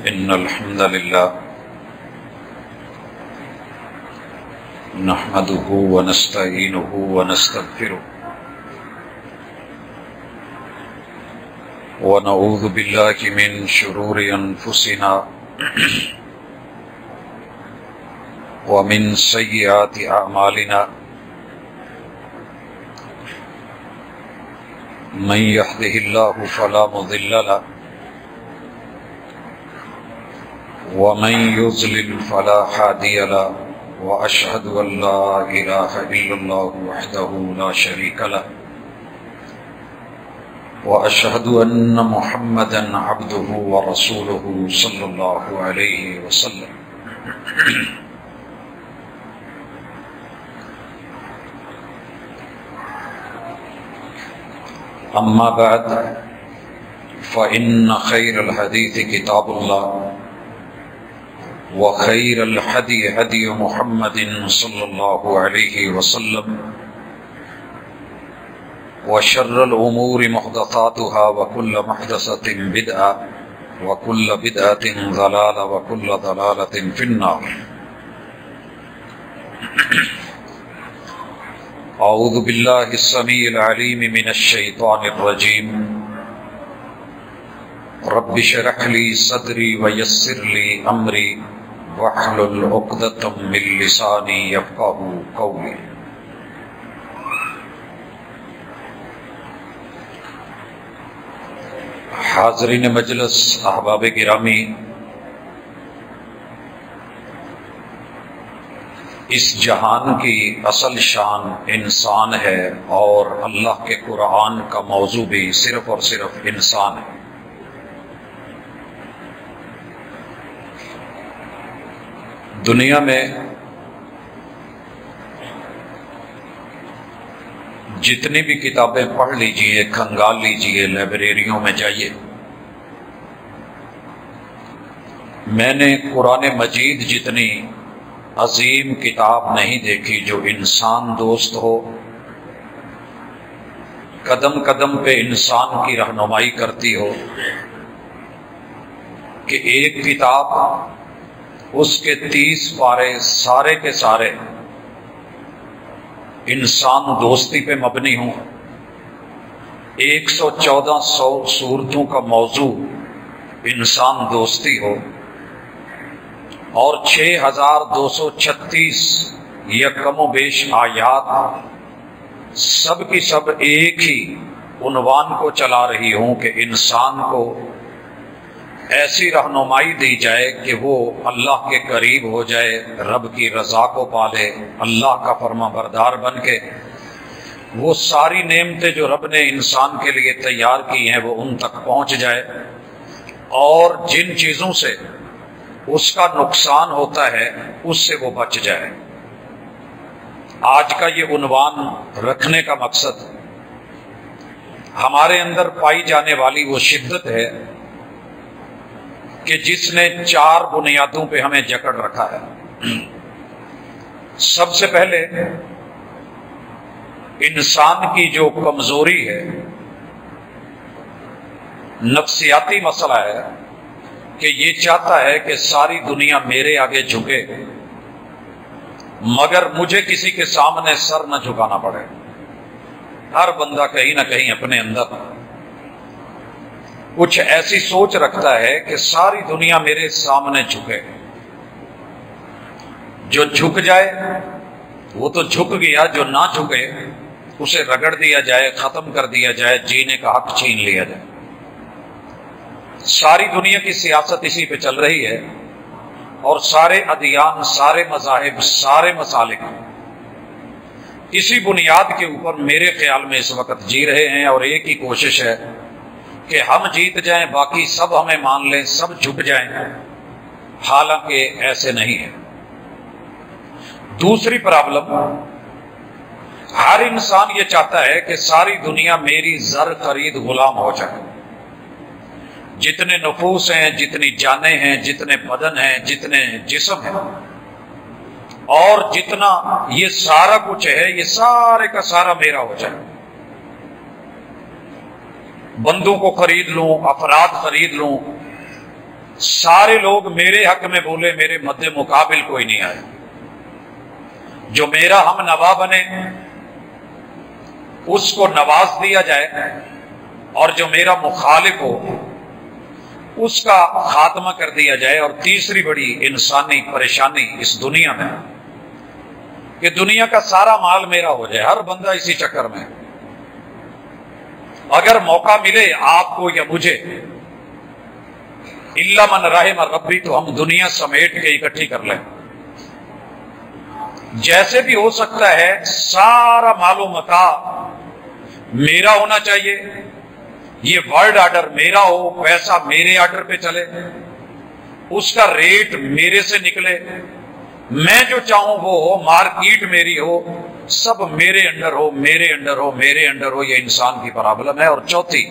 إن الحمد لله نحمده ونستعينه ونستغفره ونعوذ بالله من شرور أنفسنا ومن سيئات أعمالنا من يهده الله فلا مضل له ومن يضلل فلا هادي له وأشهد أن لا إله إلا الله وحده لا شريك له وأشهد أن محمدا عبده ورسوله صلى الله عليه وسلم أما بعد فإن خير الحديث كتاب الله وخير الهدي هدي محمد صلى الله عليه وسلم وشر الأمور محدثاتها وكل محدثة بدعة وكل بدعة ضلالة وكل ضلالة في النار. أعوذ بالله السميع العليم من الشيطان الرجيم. رب اشرح لي صدري ويسر لي أمري واحلل عقدة من لساني يفقهوا قولي. حاضرین مجلس، احباب گرامی، اس جہان کی اصل شان انسان ہے اور اللہ کے قرآن کا موضوع بھی صرف اور صرف انسان ہے. دنیا میں جتنی بھی کتابیں پڑھ لیجئے، کھنگال لیجئے، لائبریریوں میں جائیے، میں نے قرآن مجید جتنی عظیم کتاب نہیں دیکھی جو انسان دوست ہو، قدم قدم پہ انسان کی رہنمائی کرتی ہو، کہ ایک کتاب اس کے 30 پارے سارے کے سارے انسان دوستی پہ مبنی ہوں، 114 سورتوں کا موضوع انسان دوستی ہو، اور 6236 یا کم و بیش آیات سب کی سب ایک ہی عنوان کو چلا رہی ہوں کہ انسان کو ایسی رہنمائی دی جائے کہ وہ اللہ کے قریب ہو جائے، رب کی رضا کو پالے، اللہ کا فرما بردار بن کے وہ ساری نعمتیں جو رب نے انسان کے لیے تیار کی ہیں وہ ان تک پہنچ جائے، اور جن چیزوں سے اس کا نقصان ہوتا ہے اس سے وہ بچ جائے. آج کا یہ عنوان رکھنے کا مقصد ہمارے اندر پائی جانے والی وہ شدت ہے کہ جس نے 4 بنیادوں پہ ہمیں جکڑ رکھا ہے. سب سے پہلے انسان کی جو کمزوری ہے، نفسیاتی مسئلہ ہے کہ یہ چاہتا ہے کہ ساری دنیا میرے آگے جھکے مگر مجھے کسی کے سامنے سر نہ جھکانا پڑے. ہر بندہ کہیں نہ کہیں اپنے اندر کچھ ایسی سوچ رکھتا ہے کہ ساری دنیا میرے سامنے جھکے، جو جھک جائے وہ تو جھک گیا، جو نہ جھکے اسے رگڑ دیا جائے، ختم کر دیا جائے، جینے کا حق چھین لیا جائے. ساری دنیا کی سیاست اسی پہ چل رہی ہے، اور سارے ادیان، سارے مذاہب، سارے مسالک اسی بنیاد کے اوپر میرے خیال میں اس وقت جی رہے ہیں، اور ایک ہی کوشش ہے کہ ہم جیت جائیں، باقی سب ہمیں مان لیں، سب جھک جائیں. حالانکہ ایسے نہیں ہے. دوسری پرابلم، ہر انسان یہ چاہتا ہے کہ ساری دنیا میری زر خرید غلام ہو جائے. جتنے نفوس ہیں، جتنی جانیں ہیں، جتنے بدن ہیں، جتنے جسم ہیں، اور جتنا یہ سارا کچھ ہے، یہ سارے کا سارا میرا ہو جائے. بندوں کو خرید لوں، افراد خرید لوں، سارے لوگ میرے حق میں بولے، میرے مد مقابل کوئی نہیں آیا۔ جو میرا ہم نوا بنے اس کو نواز دیا جائے، اور جو میرا مخالف ہو اس کا خاتمہ کر دیا جائے۔ اور تیسری بڑی انسانی پریشانی اس دنیا میں کہ دنیا کا سارا مال میرا ہو جائے، ہر بندہ اسی چکر میں۔ اگر موقع ملے آپ کو یا مجھے، الا من رحم ربی، تو ہم دنیا سمیٹ کے اکٹھی کر لیں، جیسے بھی ہو سکتا ہے سارا مال و متاع میرا ہونا چاہیے، یہ ورلڈ آرڈر میرا ہو، پیسہ میرے آرڈر پہ چلے، اس کا ریٹ میرے سے نکلے، میں جو چاہوں وہ ہو، مارکیٹ میری ہو، سب میرے انڈر ہو، میرے انڈر ہو، میرے انڈر ہو۔ یہ انسان کی پرابلم ہے۔ اور چوتھی،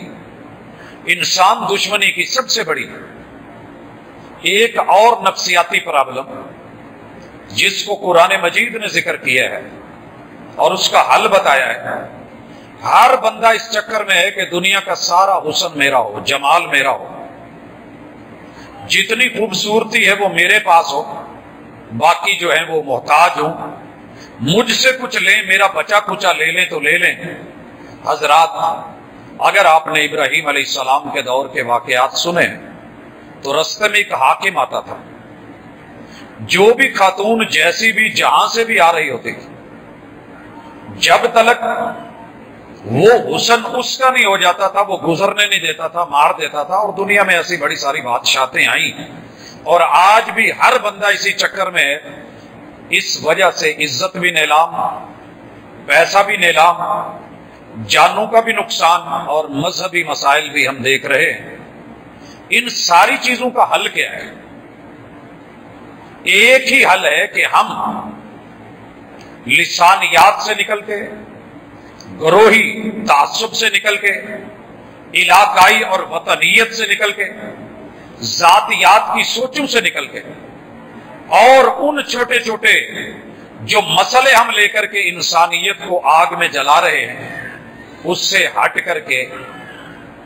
انسان دشمنی کی سب سے بڑی ایک اور نفسیاتی پرابلم جس کو قرآن مجید نے ذکر کیا ہے اور اس کا حل بتایا ہے۔ ہر بندہ اس چکر میں ہے کہ دنیا کا سارا حسن میرا ہو، جمال میرا ہو، جتنی خوبصورتی ہے وہ میرے پاس ہو، باقی جو ہیں وہ محتاج ہوں، مجھ سے کچھ لیں، میرا بچا کچا لے لیں تو لے لیں۔ حضرات، اگر آپ نے ابراہیم علیہ السلام کے دور کے واقعات سنے تو رستے میں ایک حاکم آتا تھا، جو بھی خاتون جیسی بھی جہاں سے بھی آ رہی ہوتی تھی، جب تلک وہ حسن اس کا نہیں ہو جاتا تھا وہ گزرنے نہیں دیتا تھا، مار دیتا تھا۔ اور دنیا میں ایسی بڑی ساری بادشاہتیں آئیں، اور آج بھی ہر بندہ اسی چکر میں ہے۔ اس وجہ سے عزت بھی نیلام، پیسہ بھی نیلام، جانوں کا بھی نقصان، اور مذہبی مسائل بھی ہم دیکھ رہے ہیں۔ ان ساری چیزوں کا حل کیا ہے؟ ایک ہی حل ہے کہ ہم لسانیات سے نکل کے، گروہی تعصب سے نکل کے، علاقائی اور وطنیت سے نکل کے، ذاتیات کی سوچوں سے نکل کے، اور ان چھوٹے چھوٹے جو مسئلے ہم لے کر کے انسانیت کو آگ میں جلا رہے ہیں اس سے ہٹ کر کے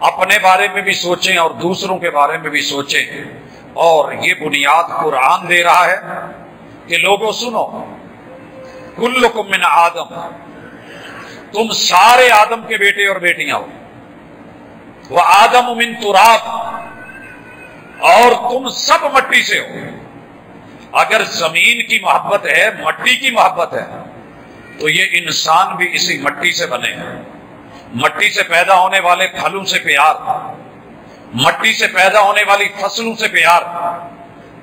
اپنے بارے میں بھی سوچیں اور دوسروں کے بارے میں بھی سوچیں۔ اور یہ بنیاد قرآن دے رہا ہے کہ لوگوں سنو، کلکم من آدم، تم سارے آدم کے بیٹے اور بیٹیاں ہو، وآدم من تراب، اور تم سب مٹی سے ہو۔ اگر زمین کی محبت ہے، مٹی کی محبت ہے، تو یہ انسان بھی اسی مٹی سے بنے ہیں۔ مٹی سے پیدا ہونے والے پھلوں سے پیار، مٹی سے پیدا ہونے والی فصلوں سے پیار،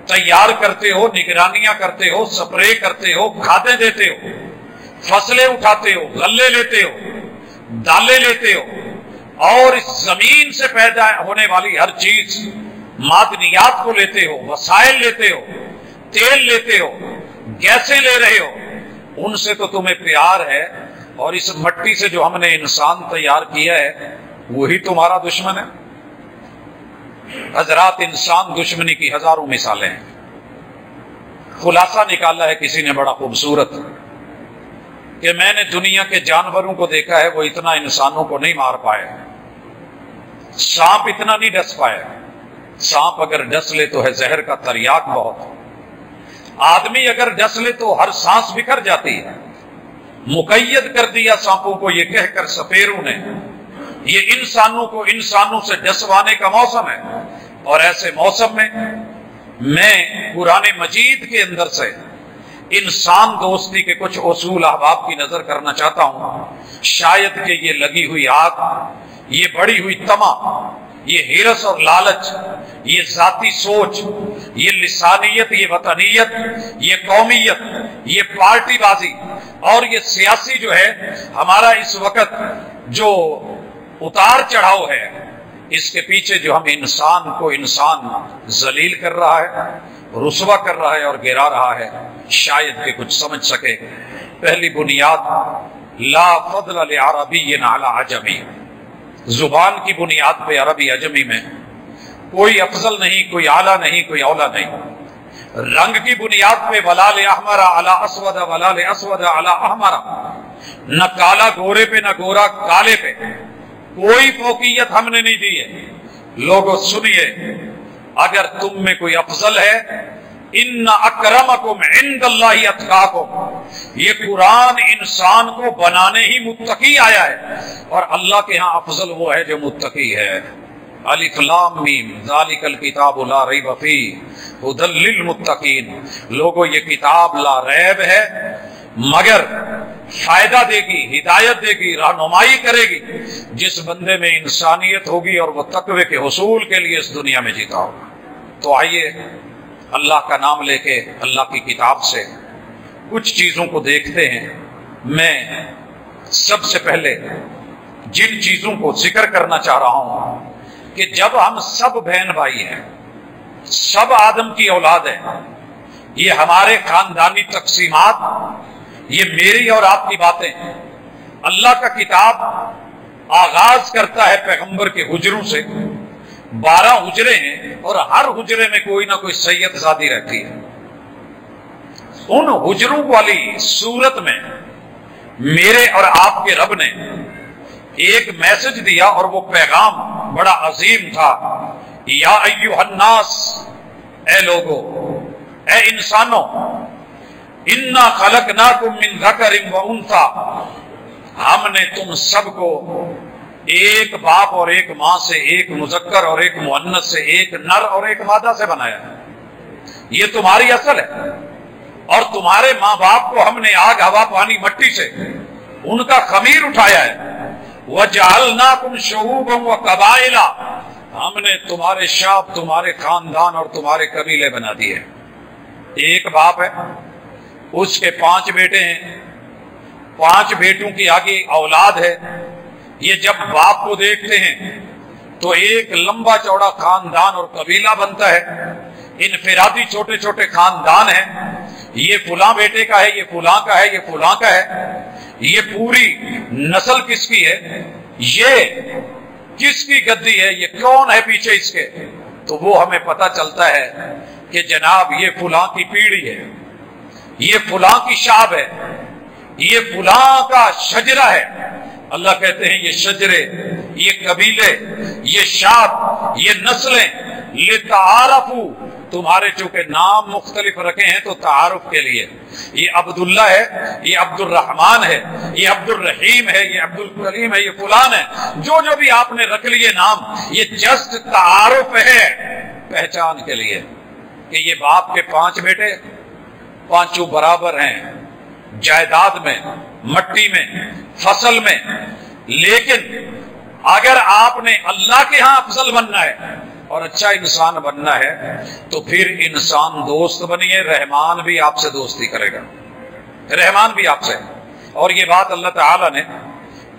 تیار کرتے ہو، نگرانیاں کرتے ہو، سپرے کرتے ہو، کھادیں دیتے ہو، فصلیں اٹھاتے ہو، غلے لیتے ہو، دالیں لیتے ہو، اور اس زمین سے پیدا ہونے والی ہر چیز، معدنیات کو لیتے ہو، وسائل لیتے ہو، تیل لیتے ہو، گیسیں لے رہے ہو، ان سے تو تمہیں پیار ہے۔ اور اس مٹی سے جو ہم نے انسان تیار کیا ہے وہی تمہارا دشمن ہے۔ حضرات، انسان دشمنی کی ہزاروں مثالیں ہیں۔ خلاصہ نکالا ہے کسی نے بڑا خوبصورت کہ میں نے دنیا کے جانوروں کو دیکھا ہے وہ اتنا انسانوں کو نہیں مار پائے، سانپ اتنا نہیں ڈس پائے۔ سانپ اگر ڈس لے تو ہے زہر کا تریاک بہت، آدمی اگر ڈس لے تو ہر سانس بکھر جاتی ہے۔ مقید کر دیا سانپوں کو یہ کہہ کر سپیروں نے، یہ انسانوں کو انسانوں سے ڈسوانے کا موسم ہے۔ اور ایسے موسم میں قرآن مجید کے اندر سے انسان دوستی کے کچھ اصول احباب کی نظر کرنا چاہتا ہوں۔ شاید کہ یہ لگی ہوئی آگ، یہ بڑی ہوئی طمع، یہ ہرس اور لالچ، یہ ذاتی سوچ، یہ لسانیت، یہ وطنیت، یہ قومیت، یہ پارٹی بازی اور یہ سیاسی جو ہے ہمارا اس وقت جو اتار چڑھاؤ ہے، اس کے پیچھے جو ہم انسان کو انسان ذلیل کر رہا ہے، رسوا کر رہا ہے اور گرا رہا ہے، شاید کہ کچھ سمجھ سکے۔ پہلی بنیاد، لا فضل لعربی علی عجمی، زبان کی بنیاد پہ عربی عجمی میں کوئی افضل نہیں، کوئی اعلیٰ نہیں، کوئی اولا نہیں۔ رنگ کی بنیاد پہ ولا لأحمر علی اسود ولا لأسود علی احمر، نہ کالا گورے پہ نہ گورا کالے پہ، کوئی فوقیت ہم نے نہیں دی ہے۔ لوگوں سنیے، اگر تم میں کوئی افضل ہے ان اکرمکم عند اللہ اتقاکم، یہ قرآن انسان کو بنانے ہی متقی آیا ہے، اور اللہ کے ہاں افضل وہ ہے جو متقی ہے۔ الف لام میم ذالک الکتاب لا ریب فیہ ھدی للمتقین، لوگوں یہ کتاب لا ریب ہے مگر فائدہ دے گی، ہدایت دے گی، رہنمائی کرے گی جس بندے میں انسانیت ہوگی اور وہ تقوی کے حصول کے لیے اس دنیا میں جیتا ہوگا۔ تو آئیے اللہ کا نام لے کے اللہ کی کتاب سے کچھ چیزوں کو دیکھتے ہیں۔ میں سب سے پہلے جن چیزوں کو ذکر کرنا چاہ رہا ہوں کہ جب ہم سب بہن بھائی ہیں، سب آدم کی اولاد ہیں، یہ ہمارے خاندانی تقسیمات، یہ میری اور آپ کی باتیں، اللہ کا کتاب آغاز کرتا ہے پیغمبر کے حجروں سے۔ 12 حجرے ہیں اور ہر حجرے میں کوئی نہ کوئی سید زادی رہتی ہے۔ ان حجروں والی صورت میں میرے اور آپ کے رب نے ایک میسج دیا، اور وہ پیغام بڑا عظیم تھا۔ یا ایھا الناس، اے لوگو، اے انسانوں، انا خلقناکم من ذکر و انثی، ہم نے تم سب کو ایک باپ اور ایک ماں سے، ایک مذکر اور ایک مؤنث سے، ایک نر اور ایک مادہ سے بنایا ہے۔ یہ تمہاری اصل ہے، اور تمہارے ماں باپ کو ہم نے آگ، ہوا، پانی، مٹی سے ان کا خمیر اٹھایا ہے۔ وَجَعَلْنَاكُمْ شُعُوبًا وَقَبَائِلَ، ہم نے تمہارے شعب، تمہارے خاندان اور تمہارے قبیلے بنا دیے۔ ایک باپ ہے، اس کے 5 بیٹے ہیں، 5 بیٹوں کی آگے اولاد ہے۔ یہ جب باپ کو دیکھتے ہیں تو ایک لمبا چوڑا خاندان اور قبیلہ بنتا ہے۔ انفرادی چھوٹے چھوٹے خاندان ہیں، یہ فلاں بیٹے کا ہے، یہ فلاں کا ہے، یہ فلاں کا ہے۔ یہ پوری نسل کس کی ہے، یہ کس کی گدی ہے، یہ کون ہے پیچھے اس کے، تو وہ ہمیں پتہ چلتا ہے کہ جناب یہ فلاں کی پیڑھی ہے، یہ فلاں کی شعب ہے، یہ فلاں کا شجرہ ہے۔ اللہ کہتے ہیں یہ شجرے، یہ قبیلے، یہ شعب، یہ نسلیں لتعارفوا، تمہارے چونکہ نام مختلف رکھے ہیں تو تعارف کے لیے، یہ عبداللہ ہے، یہ عبد الرحمن ہے، یہ عبد الرحیم ہے، یہ عبد الکریم ہے، یہ فلان ہے، جو جو بھی آپ نے رکھ لیے نام، یہ جسٹ تعارف ہے، پہچان کے لیے کہ یہ باپ کے 5 بیٹے، 5 برابر ہیں جائیداد میں، مٹی میں، فصل میں۔ لیکن اگر آپ نے اللہ کے ہاں افضل بننا ہے اور اچھا انسان بننا ہے تو پھر انسان دوست بنیے، رحمان بھی آپ سے دوستی کرے گا، رحمان بھی آپ سے۔ اور یہ بات اللہ تعالی نے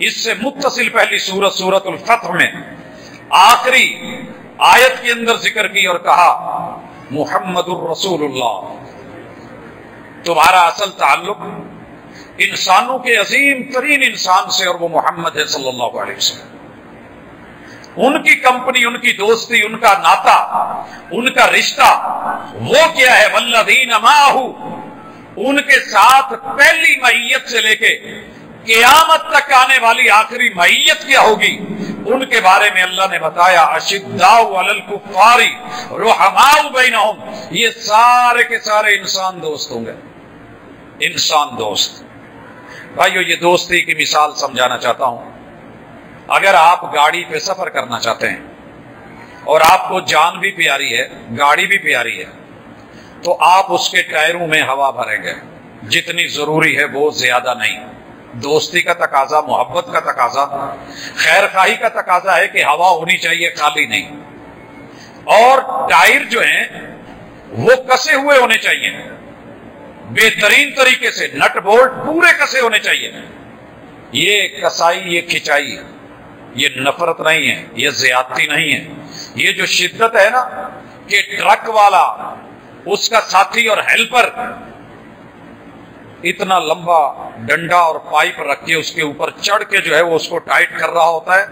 اس سے متصل پہلی سورت الفتح میں آخری آیت کے اندر ذکر کی اور کہا محمد الرسول اللہ، تمہارا اصل تعلق انسانوں کے عظیم ترین انسان سے، اور وہ محمد ہے صلی اللہ علیہ وسلم۔ ان کی کمپنی، ان کی دوستی، ان کا ناتا، ان کا رشتہ وہ کیا ہے؟ والذین معہ، ان کے ساتھ پہلی معیت سے لے کے قیامت تک آنے والی آخری معیت کیا ہوگی، ان کے بارے میں اللہ نے بتایا اشداء علی الکفار رحماء بینہم، یہ سارے کے سارے انسان دوست ہوں گے، انسان دوست۔ بھائیو یہ دوستی کی مثال سمجھانا چاہتا ہوں۔ اگر آپ گاڑی پہ سفر کرنا چاہتے ہیں اور آپ کو جان بھی پیاری ہے، گاڑی بھی پیاری ہے، تو آپ اس کے ٹائروں میں ہوا بھریں گے، جتنی ضروری ہے وہ زیادہ نہیں۔ دوستی کا تقاضا، محبت کا تقاضا، خیر خواہی کا تقاضا ہے کہ ہوا ہونی چاہیے، خالی نہیں۔ اور ٹائر جو ہیں وہ کسے ہوئے ہونے چاہیے، بہترین طریقے سے، نٹ بولٹ پورے کسے ہونے چاہیے۔ یہ کسائی، یہ کھچائی، یہ نفرت نہیں ہے، یہ زیادتی نہیں ہے۔ یہ جو شدت ہے نا کہ ٹرک والا، اس کا ساتھی اور ہیلپر اتنا لمبا ڈنڈا اور پائپ رکھ کے اس کے اوپر چڑھ کے جو ہے وہ اس کو ٹائٹ کر رہا ہوتا ہے،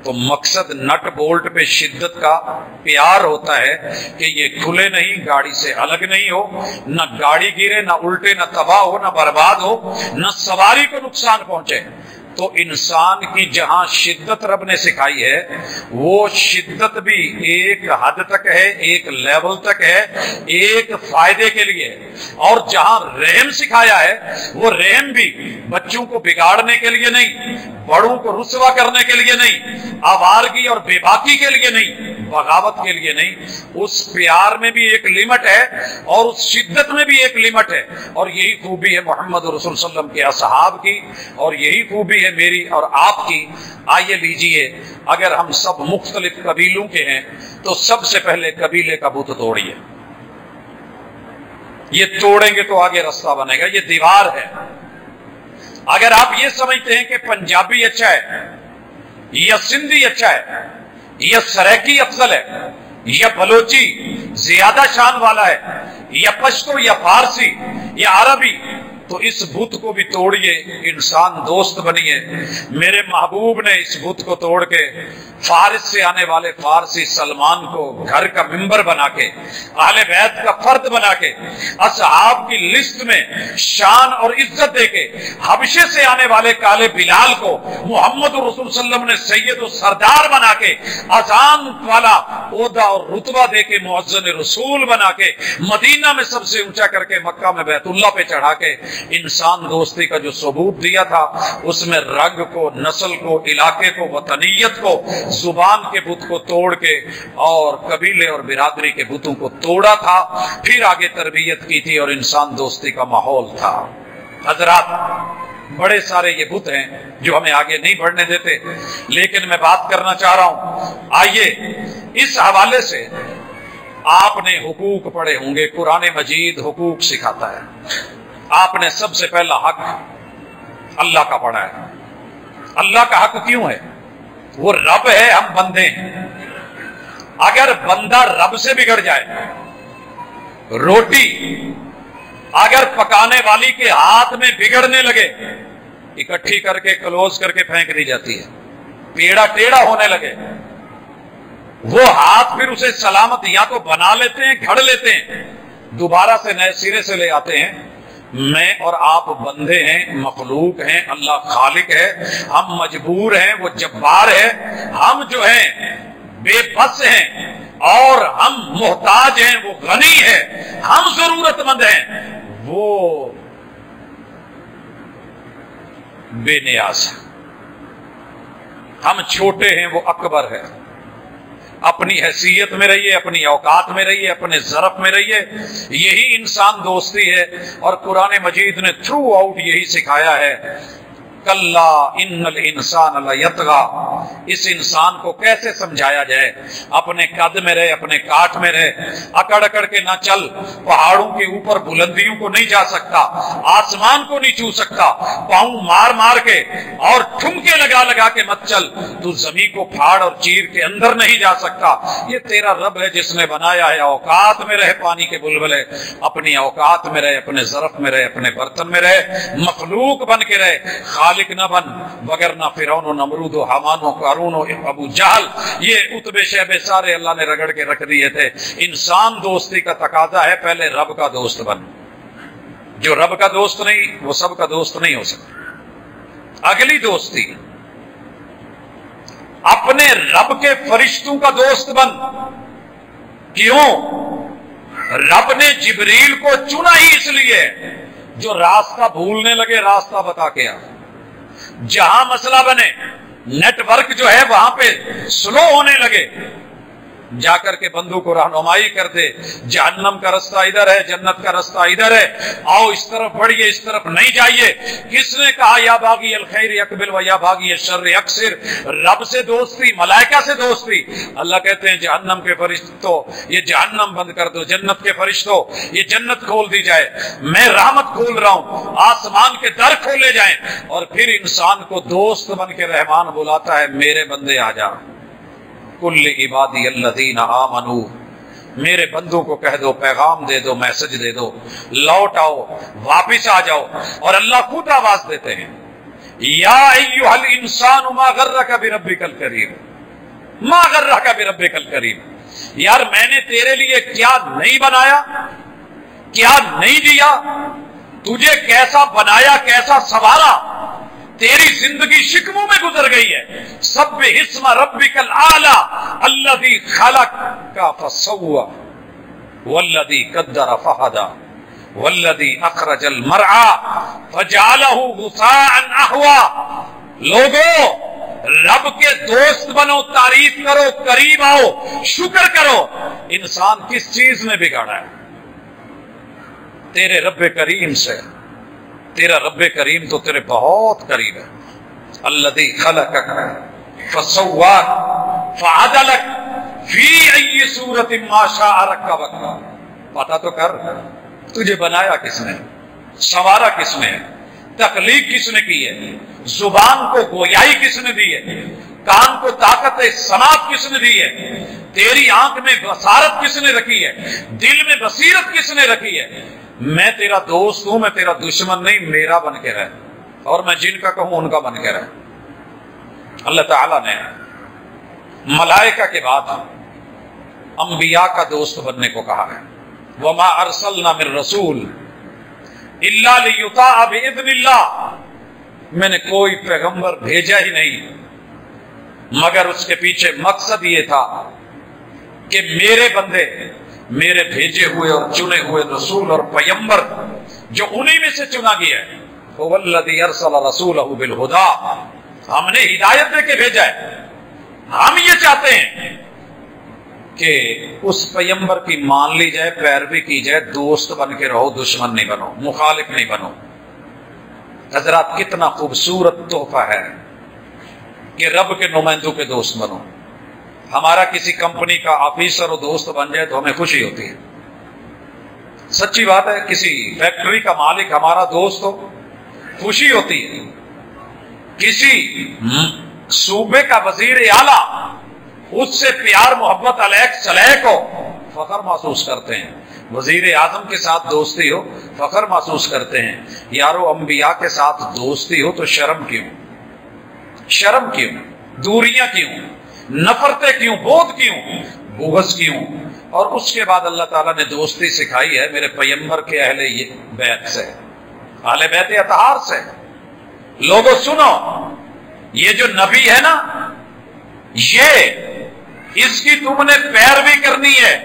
تو مقصد نٹ بولٹ پہ شدت کا پیار ہوتا ہے کہ یہ کھلے نہیں، گاڑی سے الگ نہیں ہو، نہ گاڑی گرے، نہ الٹے، نہ تباہ ہو، نہ برباد ہو، نہ سواری کو نقصان پہنچے۔ تو انسان کی جہاں شدت رب نے سکھائی ہے وہ شدت بھی ایک حد تک ہے، ایک لیول تک ہے، ایک فائدے کے لیے، اور جہاں رحم سکھایا ہے وہ رحم بھی بچوں کو بگاڑنے کے لیے نہیں، بڑوں کو رسوا کرنے کے لیے نہیں، آوارگی اور بے باکی کے لیے نہیں، بغاوت کے لیے نہیں۔ اس پیار میں بھی ایک لمٹ ہے اور اس شدت میں بھی ایک لمٹ ہے، اور یہی خوبی ہے محمد رسول صلی اللہ علیہ وسلم کے اصحاب کی، اور یہی خوبی ہے میری اور آپ کی۔ آئیے لیجئے، اگر ہم سب مختلف قبیلوں کے ہیں تو سب سے پہلے قبیلے کا بت توڑیے، یہ توڑیں گے تو آگے راستہ بنے گا، یہ دیوار ہے۔ اگر آپ یہ سمجھتے ہیں کہ پنجابی اچھا ہے یا سندھی اچھا ہے یا سریکی افضل ہے یا بلوچی زیادہ شان والا ہے یا پشتو یا فارسی یا عربی، تو اس بت کو بھی توڑیے، انسان دوست بنیے۔ میرے محبوب نے اس بت کو توڑ کے فارس سے آنے والے فارسی سلمان کو گھر کا ممبر بنا کے، اہل بیت کا فرد بنا کے، اصحاب کی لسٹ میں شان اور عزت دے کے، حبشے سے آنے والے کالے بلال کو محمد رسول صلی اللہ علیہ وسلم نے سید و سردار بنا کے، اذان والا عہدہ اور رتبہ دے کے مؤذن رسول بنا کے، مدینہ میں سب سے اونچا کر کے مکہ میں بیت اللہ پہ چڑھا کے انسان دوستی کا جو ثبوت دیا تھا، اس میں رنگ کو، نسل کو، علاقے کو، وطنیت کو، زبان کے بت کو توڑ کے اور قبیلے اور برادری کے بتوں کو توڑا تھا، پھر آگے تربیت کی تھی اور انسان دوستی کا ماحول تھا۔ حضرات، بڑے سارے یہ بت ہیں جو ہمیں آگے نہیں بڑھنے دیتے، لیکن میں بات کرنا چاہ رہا ہوں۔ آئیے اس حوالے سے، آپ نے حقوق پڑھے ہوں گے، قرآن مجید حقوق سکھاتا ہے۔ آپ نے سب سے پہلا حق اللہ کا پڑھا ہے۔ اللہ کا حق کیوں ہے؟ وہ رب ہے، ہم بندے ہیں۔ اگر بندہ رب سے بگڑ جائے، روٹی اگر پکانے والی کے ہاتھ میں بگڑنے لگے، اکٹھی کر کے کلوز کر کے پھینک دی جاتی ہے، پیڑا ٹیڑھا ہونے لگے، وہ ہاتھ پھر اسے سلامت یا تو بنا لیتے ہیں، گھڑ لیتے ہیں، دوبارہ سے نئے سرے سے لے آتے ہیں۔ میں اور آپ بندے ہیں، مخلوق ہیں، اللہ خالق ہے، ہم مجبور ہیں، وہ جبار ہے، ہم جو ہیں بے بس ہیں اور ہم محتاج ہیں، وہ غنی ہے، ہم ضرورت مند ہیں، وہ بے نیاز ہے، ہم چھوٹے ہیں، وہ اکبر ہے۔ اپنی حیثیت میں رہیے، اپنی اوقات میں رہیے، اپنے ظرف میں رہیے، یہی انسان دوستی ہے۔ اور قرآن مجید نے تھرو آؤٹ یہی سکھایا ہے، کلا ان الانسان لیطغی۔ اس انسان کو کیسے سمجھایا جائے؟ اپنے قد میں رہے، اپنے کاٹ میں رہے، اکڑ اکڑ کے نہ چل، پہاڑوں کے اوپر بلندیوں کو نہیں جا سکتا، آسمان کو نہیں چھو سکتا، پاؤں مار مار کے اور ٹھمکے لگا لگا کے مت چل، تو زمین کو پھاڑ اور چیر کے اندر نہیں جا سکتا۔ یہ تیرا رب ہے جس نے بنایا ہے۔ اوقات میں رہے، پانی کے بلبلے، اپنی اوقات میں رہے، اپنے ظرف میں رہے، اپنے برتن میں رہے، مخلوق بن کے رہے، خالق نہ بن، وگرنہ فرعون و نمرود و حامان و قارون و ابو جہل، یہ اتبے شیبے سارے اللہ نے رگڑ کے رکھ دیے تھے۔ انسان دوستی کا تقاضا ہے پہلے رب کا دوست بن۔ جو رب کا دوست نہیں، وہ سب کا دوست نہیں ہو سکتا۔ اگلی دوستی، اپنے رب کے فرشتوں کا دوست بن۔ کیوں؟ رب نے جبریل کو چنا ہی اس لیے جو راستہ بھولنے لگے راستہ بتا کے آ، جہاں مسئلہ بنے، نیٹ ورک جو ہے وہاں پہ سلو ہونے لگے، جا کر کے بندوں کو رہنمائی کر دے، جہنم کا رستہ ادھر ہے، جنت کا رستہ ادھر ہے، آؤ اس طرف بڑھیے، اس طرف نہیں جائیے۔ کس نے کہا یا باغی الخیر اقبل و یا باغی الشر اقصر؟ رب سے دوستی، ملائکہ سے دوستی۔ اللہ کہتے ہیں جہنم کے فرشتوں یہ جہنم بند کر دو، جنت کے فرشتوں یہ جنت کھول دی جائے، میں رحمت کھول رہا ہوں، آسمان کے در کھولے جائیں۔ اور پھر انسان کو دوست بن کے رحمان بلاتا ہے، میرے بندے آ جا، کل عبادی الذین آمنوا، میرے بندوں کو کہہ دو، پیغام دے دو، میسج دے دو، لوٹ آؤ، واپس آ جاؤ۔ اور اللہ خود آواز دیتے ہیں، یا ایھا الانسان ما غرک بربک الکریم، ما غرک بربک الکریم۔ یار میں نے تیرے لیے کیا نہیں بنایا، کیا نہیں دیا، تجھے کیسا بنایا، کیسا سنوارا، تیری زندگی شکموں میں گزر گئی ہے. سبح اسم ربک الاعلی الذی خلق فسوى والذی قدر فہدى والذی اخرج المرعى فجعله غثاء احوى. لوگوں رب کے دوست بنو، تعریف کرو، قریب آؤ، شکر کرو. انسان کس چیز میں بگاڑا ہے؟ تیرے رب کریم سے. تیرا رب کریم تو تیرے بہت قریب ہے. الذی خلقک فسواک فعدلک فی ای صورت ما شاء رکبک. پتہ تو کر تجھے بنایا کس نے، سنوارا کس نے، تخلیق کس نے کی ہے، زبان کو گویائی کس نے دی ہے، کان کو طاقت سماعت کس نے دی ہے، تیری آنکھ میں بصارت کس نے رکھی ہے، دل میں بصیرت کس نے رکھی ہے. میں تیرا دوست ہوں، میں تیرا دشمن نہیں. میرا بن کے رہ، اور میں جن کا کہوں ان کا بن کے رہ. اللہ تعالیٰ نے ملائکہ کے بعد انبیاء کا دوست بننے کو کہا ہے. وَمَا أَرْسَلْنَا مِن رَّسُولٍ إِلَّا لِيُطَاعَ بِإِذْنِ اللَّهِ. میں نے کوئی پیغمبر بھیجا ہی نہیں مگر اس کے پیچھے مقصد یہ تھا کہ میرے بندے، میرے بھیجے ہوئے اور چنے ہوئے رسول اور پیغمبر جو انہی میں سے چنا گیا ہے، هُوَ الَّذِي أَرْسَلَ رَسُولَهُ بِالْهُدَىٰ. ہم نے ہدایت دے کے بھیجا ہے. ہم یہ چاہتے ہیں کہ اس پیغمبر کی مان لی جائے، پیروی کی جائے، دوست بن کے رہو، دشمن نہیں بنو، مخالف نہیں بنو. حضرات کتنا خوبصورت تحفہ ہے کہ رب کے نمائندوں کے دوست بنو. ہمارا کسی کمپنی کا آفیسر اور دوست بن جائے تو ہمیں خوشی ہوتی ہے. سچی بات ہے. کسی فیکٹری کا مالک ہمارا دوست ہو، خوشی ہوتی ہے. کسی صوبے کا وزیر اعلیٰ، اس سے پیار محبت علیک سلیک ہو، فخر محسوس کرتے ہیں. وزیر اعظم کے ساتھ دوستی ہو، فخر محسوس کرتے ہیں. یارو انبیاء کے ساتھ دوستی ہو تو شرم کیوں؟ شرم کیوں؟ دوریاں کیوں؟ نفرتیں کیوں؟ بغض کیوں؟ بغض کیوں؟ اور اس کے بعد اللہ تعالیٰ نے دوستی سکھائی ہے میرے پیغمبر کے اہل بیت سے، اہل بیت اطہار سے. لوگوں سنو، یہ جو نبی ہے نا، یہ اس کی تم نے پیروی کرنی ہے.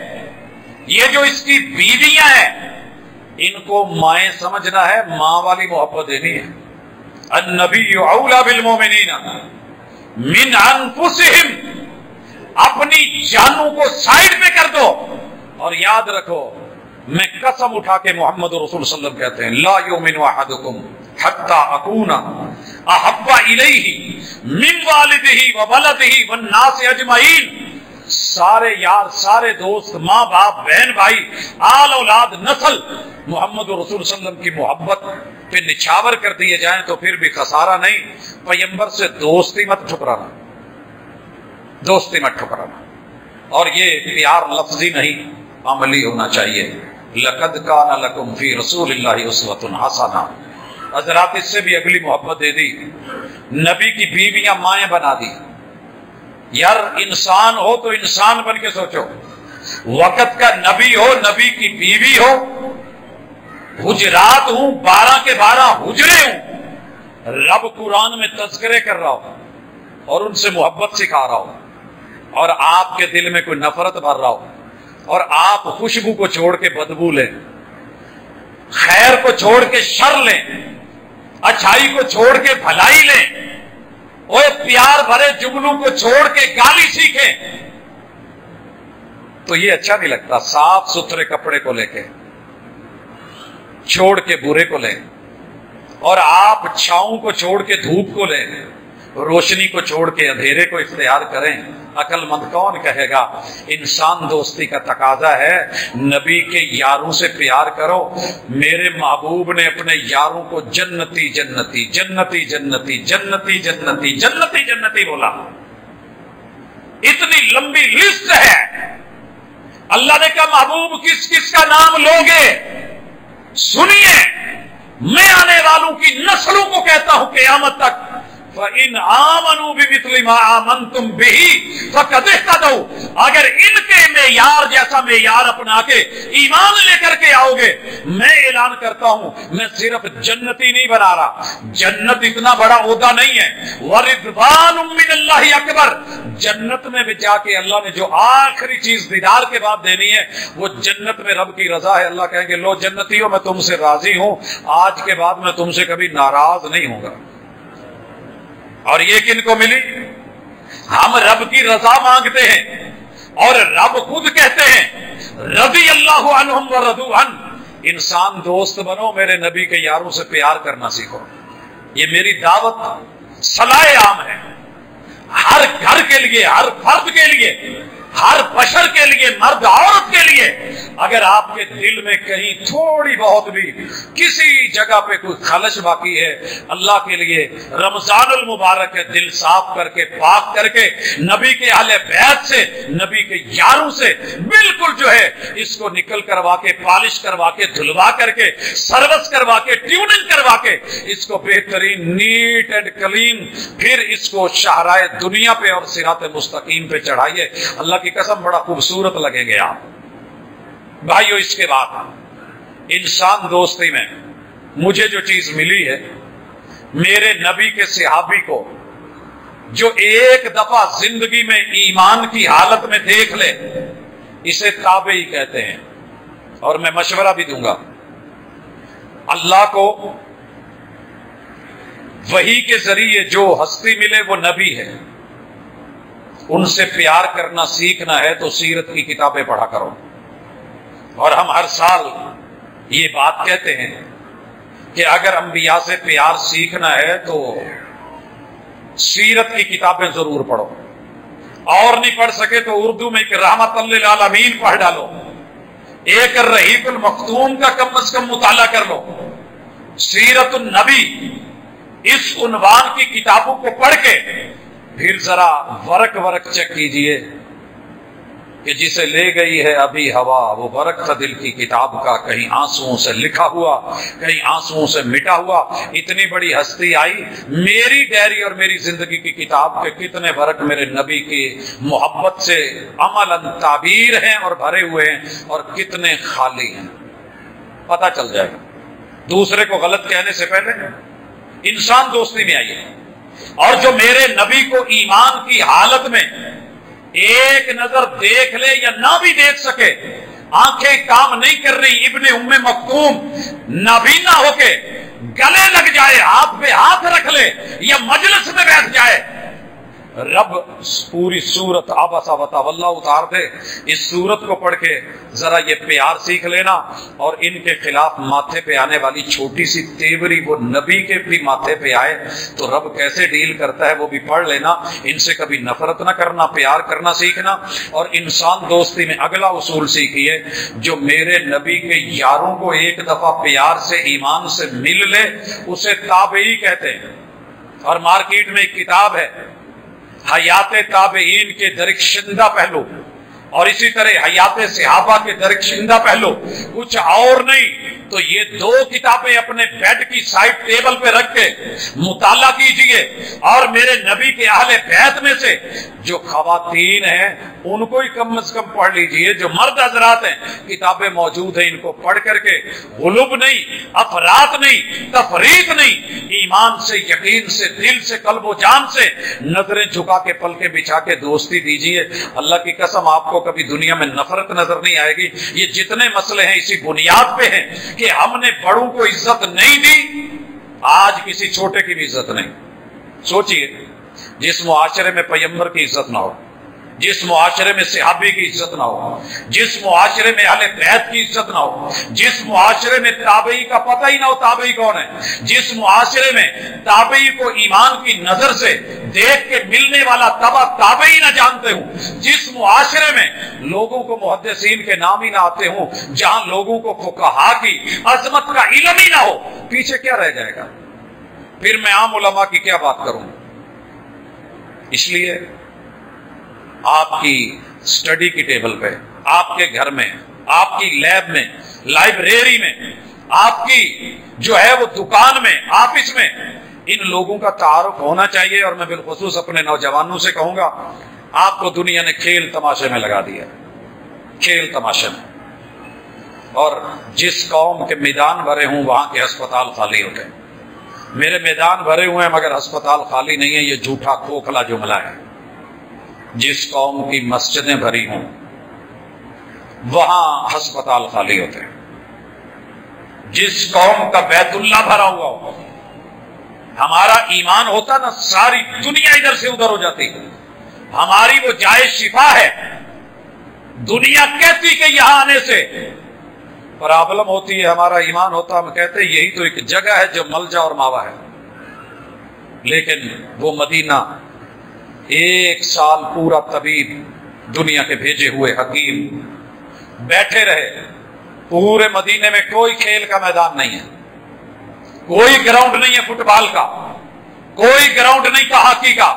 یہ جو اس کی بیویاں ہیں، ان کو مائیں سمجھنا ہے، ماں والی محبت دینی ہے. النبی اولا بالمومنین من انفسہم. اپنی جانوں کو سائڈ میں کر دو. اور یاد رکھو، میں قسم اٹھا کے محمد رسول صلی اللہ علیہ وسلم کہتے ہیں، لا یؤمن احدکم حتی اکون احب الیہ من والدہ وولدہ والناس اجمعین. سارے یار، سارے دوست، ماں باپ، بہن بھائی، آل اولاد، نسل محمد رسول صلی اللہ علیہ وسلم کی محبت پہ نچھاور کر دیے جائیں تو پھر بھی خسارہ نہیں. پیغمبر سے دوستی مت ٹھکرانا، دوستی مت ٹھکرانا. اور یہ پیار لفظی نہیں، عملی ہونا چاہیے. لقد کان لکم فی رسول اللہ اسوۃ حسنہ. حضرات اس سے بھی اگلی محبت دے دی. نبی کی بیویاں مائیں بنا دی. یار انسان ہو تو انسان بن کے سوچو. وقت کا نبی ہو، نبی کی بیوی ہو، حجرات ہوں، 12 کے 12 حجرے ہوں، رب قرآن میں تذکرے کر رہا ہو اور ان سے محبت سکھا رہا ہو، اور آپ کے دل میں کوئی نفرت بھر رہا ہو، اور آپ خوشبو کو چھوڑ کے بدبو لیں، خیر کو چھوڑ کے شر لیں، اچھائی کو چھوڑ کے بھلائی لیں، اور پیار بھرے جملوں کو چھوڑ کے گالی سیکھیں، تو یہ اچھا نہیں لگتا. صاف ستھرے کپڑے کو لے کے چھوڑ کے برے کو لیں، اور آپ چھاؤں کو چھوڑ کے دھوپ کو لیں، روشنی کو چھوڑ کے اندھیرے کو اختیار کریں. عقل مند کون کہے گا؟ انسان دوستی کا تقاضا ہے. نبی کے یاروں سے پیار کرو. میرے محبوب نے اپنے یاروں کو جنتی جنتی جنتی جنتی جنتی جنتی جنتی جنتی بولا. اتنی لمبی لسٹ ہے. اللہ نے کہا محبوب کس کس کا نام لوگے؟ سنیے، میں آنے والوں کی نسلوں کو کہتا ہوں قیامت تک، فَإِنْ آمَنُوا بِمِثْلِ مَا آمَنْتُمْ بِهِ فَقَدْ اهْتَدَوْا. اگر ان کے معیار جیسا معیار اپنا کے ایمان لے کر کے آؤ گے، میں اعلان کرتا ہوں میں صرف جنتی نہیں بنا رہا، جنت اتنا بڑا عہدہ نہیں ہے، وَرِضْوَانٌ مِّنَ اللَّهِ اکبر، جنت میں بھی جا کے اللہ نے جو آخری چیز دیدار کے بعد دینی ہے وہ جنت میں رب کی رضا ہے۔ اللہ کہیں گے لو جنتیوں میں تم سے راضی ہوں، آج کے بعد میں تم سے کبھی ناراض نہیں ہوں گا۔ اور یہ کن کو ملی؟ ہم رب کی رضا مانگتے ہیں اور رب خود کہتے ہیں رضی اللہ عنہم ورضوا عنہ، انسان دوست بنو، میرے نبی کے یاروں سے پیار کرنا سیکھو۔ یہ میری دعوت صلاح عام ہے، ہر گھر کے لیے، ہر فرد کے لیے، ہر بشر کے لیے، مرد عورت کے لیے۔ اگر آپ کے دل میں کہیں تھوڑی بہت بھی کسی جگہ پہ کوئی خلش باقی ہے، اللہ کے لیے رمضان المبارک ہے، دل صاف کر کے، پاک کر کے، نبی کے اہل بیت سے، نبی کے یاروں سے بالکل جو ہے اس کو نکل کروا کے، پالش کروا کے، دھلوا کر کے، سروس کروا کے، ٹیوننگ کروا کے، اس کو بہترین نیٹ اینڈ کلین، پھر اس کو شاہراہ دنیا پہ اور صراط مستقیم پہ چڑھائیے۔ اللہ کی قسم بڑا خوبصورت لگیں گے آپ بھائیو۔ اس کے بعد انسان دوستی میں مجھے جو چیز ملی ہے، میرے نبی کے صحابی کو جو ایک دفعہ زندگی میں ایمان کی حالت میں دیکھ لے، اسے تابعی کہتے ہیں۔ اور میں مشورہ بھی دوں گا، اللہ کو وحی کے ذریعے جو ہستی ملے وہ نبی ہے، ان سے پیار کرنا سیکھنا ہے تو سیرت کی کتابیں پڑھا کرو۔ اور ہم ہر سال یہ بات کہتے ہیں کہ اگر انبیاء سے پیار سیکھنا ہے تو سیرت کی کتابیں ضرور پڑھو، اور نہیں پڑھ سکے تو اردو میں ایک رحمت للعالمین پڑھ ڈالو، ایک الرحیق المختوم کا کم از کم مطالعہ کر لو۔ سیرت النبی اس عنوان کی کتابوں کو پڑھ کے پھر ذرا ورق چیک کیجئے کہ جسے لے گئی ہے ابھی ہوا، وہ ورق تھا دل کی کتاب کا، کہیں آنسوؤں سے لکھا ہوا، کہیں آنسوؤں سے مٹا ہوا۔ اتنی بڑی ہستی آئی، میری ڈائری اور میری زندگی کی کتاب کے کتنے ورق میرے نبی کی محبت سے عملاً تعبیر ہیں اور بھرے ہوئے ہیں، اور کتنے خالی ہیں، پتہ چل جائے گا۔ دوسرے کو غلط کہنے سے پہلے انسان دوستی میں آئیے، اور جو میرے نبی کو ایمان کی حالت میں ایک نظر دیکھ لے یا نہ بھی دیکھ سکے، آنکھیں کام نہیں کر رہی، ابن ام مکتوم نابینا ہو کے گلے لگ جائے، ہاتھ پہ ہاتھ رکھ لے یا مجلس میں بیٹھ جائے، رب پوری سورت عبسہ وتولی اتار دے۔ اس سورت کو پڑھ کے ذرا یہ پیار سیکھ لینا، اور ان کے خلاف ماتھے پہ آنے والی چھوٹی سی تیوری وہ نبی کے بھی ماتھے پہ آئے تو رب کیسے ڈیل کرتا ہے وہ بھی پڑھ لینا۔ ان سے کبھی نفرت نہ کرنا، پیار کرنا سیکھنا۔ اور انسان دوستی میں اگلا اصول سیکھیے، جو میرے نبی کے یاروں کو ایک دفعہ پیار سے، ایمان سے مل لے، اسے تابعی کہتے ہیں۔ اور مارکیٹ میں ایک کتاب ہے حیات تابعین کے درخشندہ پہلو، اور اسی طرح حیات صحابہ کے درخشندہ پہلو، کچھ اور نہیں تو یہ دو کتابیں اپنے بیڈ کی سائڈ ٹیبل پہ رکھ کے مطالعہ کیجئے، اور میرے نبی کے اہل بیت میں سے جو خواتین ہیں ان کو ہی کم از کم پڑھ لیجئے، جو مرد حضرات ہیں کتابیں موجود ہیں، ان کو پڑھ کر کے غلوب نہیں، افراط نہیں، تفریط نہیں، ایمان سے، یقین سے، دل سے، قلب و جان سے نظریں جھکا کے، پلکیں بچھا کے دوستی دیجئے۔ اللہ کی قسم آپ کو کبھی دنیا میں نفرت نظر نہیں آئے گی۔ یہ جتنے مسئلے ہیں اسی بنیاد پہ ہیں کہ ہم نے بڑوں کو عزت نہیں دی، آج کسی چھوٹے کی بھی عزت نہیں۔ سوچئے جس معاشرے میں پیغمبر کی عزت نہ ہو، جس معاشرے میں صحابی کی عزت نہ ہو، جس معاشرے میں اہل بیت کی عزت نہ ہو، جس معاشرے میں تابعی کا پتہ ہی نہ ہو تابعی کون ہے، جس معاشرے میں تابعی کو ایمان کی نظر سے دیکھ کے ملنے والا تبع تابعی نہ جانتے ہوں، جس معاشرے میں لوگوں کو محدثین کے نام ہی نہ آتے ہوں، جہاں لوگوں کو فقہا کی عظمت کا علم ہی نہ ہو، پیچھے کیا رہ جائے گا؟ پھر میں عام علماء کی کیا بات کروں؟ اس لیے آپ کی سٹڈی کی ٹیبل پہ، آپ کے گھر میں، آپ کی لیب میں، لائبریری میں، آپ کی جو ہے وہ دکان میں، آفس میں، ان لوگوں کا تعارف ہونا چاہیے۔ اور میں بالخصوص اپنے نوجوانوں سے کہوں گا، آپ کو دنیا نے کھیل تماشے میں لگا دیا، کھیل تماشے میں، اور جس قوم کے میدان بھرے ہوں وہاں کے ہسپتال خالی ہوتے ہیں۔ میرے میدان بھرے ہوئے ہیں مگر ہسپتال خالی نہیں ہے، یہ جھوٹا کھوکھلا جملہ ہے۔ جس قوم کی مسجدیں بھری ہوں وہاں ہسپتال خالی ہوتے ہیں۔ جس قوم کا بیت اللہ بھرا ہوا ہو، ہمارا ایمان ہوتا نا ساری دنیا ادھر سے ادھر ہو جاتی، ہماری وہ جائے شفا ہے۔ دنیا کہتی کہ یہاں آنے سے پرابلم ہوتی ہے، ہمارا ایمان ہوتا ہم کہتے یہی تو ایک جگہ ہے جو ملجا اور ماوا ہے۔ لیکن وہ مدینہ 1 سال پورا طبیب دنیا کے بھیجے ہوئے حکیم بیٹھے رہے، پورے مدینے میں کوئی کھیل کا میدان نہیں ہے، کوئی گراؤنڈ نہیں ہے فٹ بال کا، کوئی گراؤنڈ نہیں تھا ہاکی کا،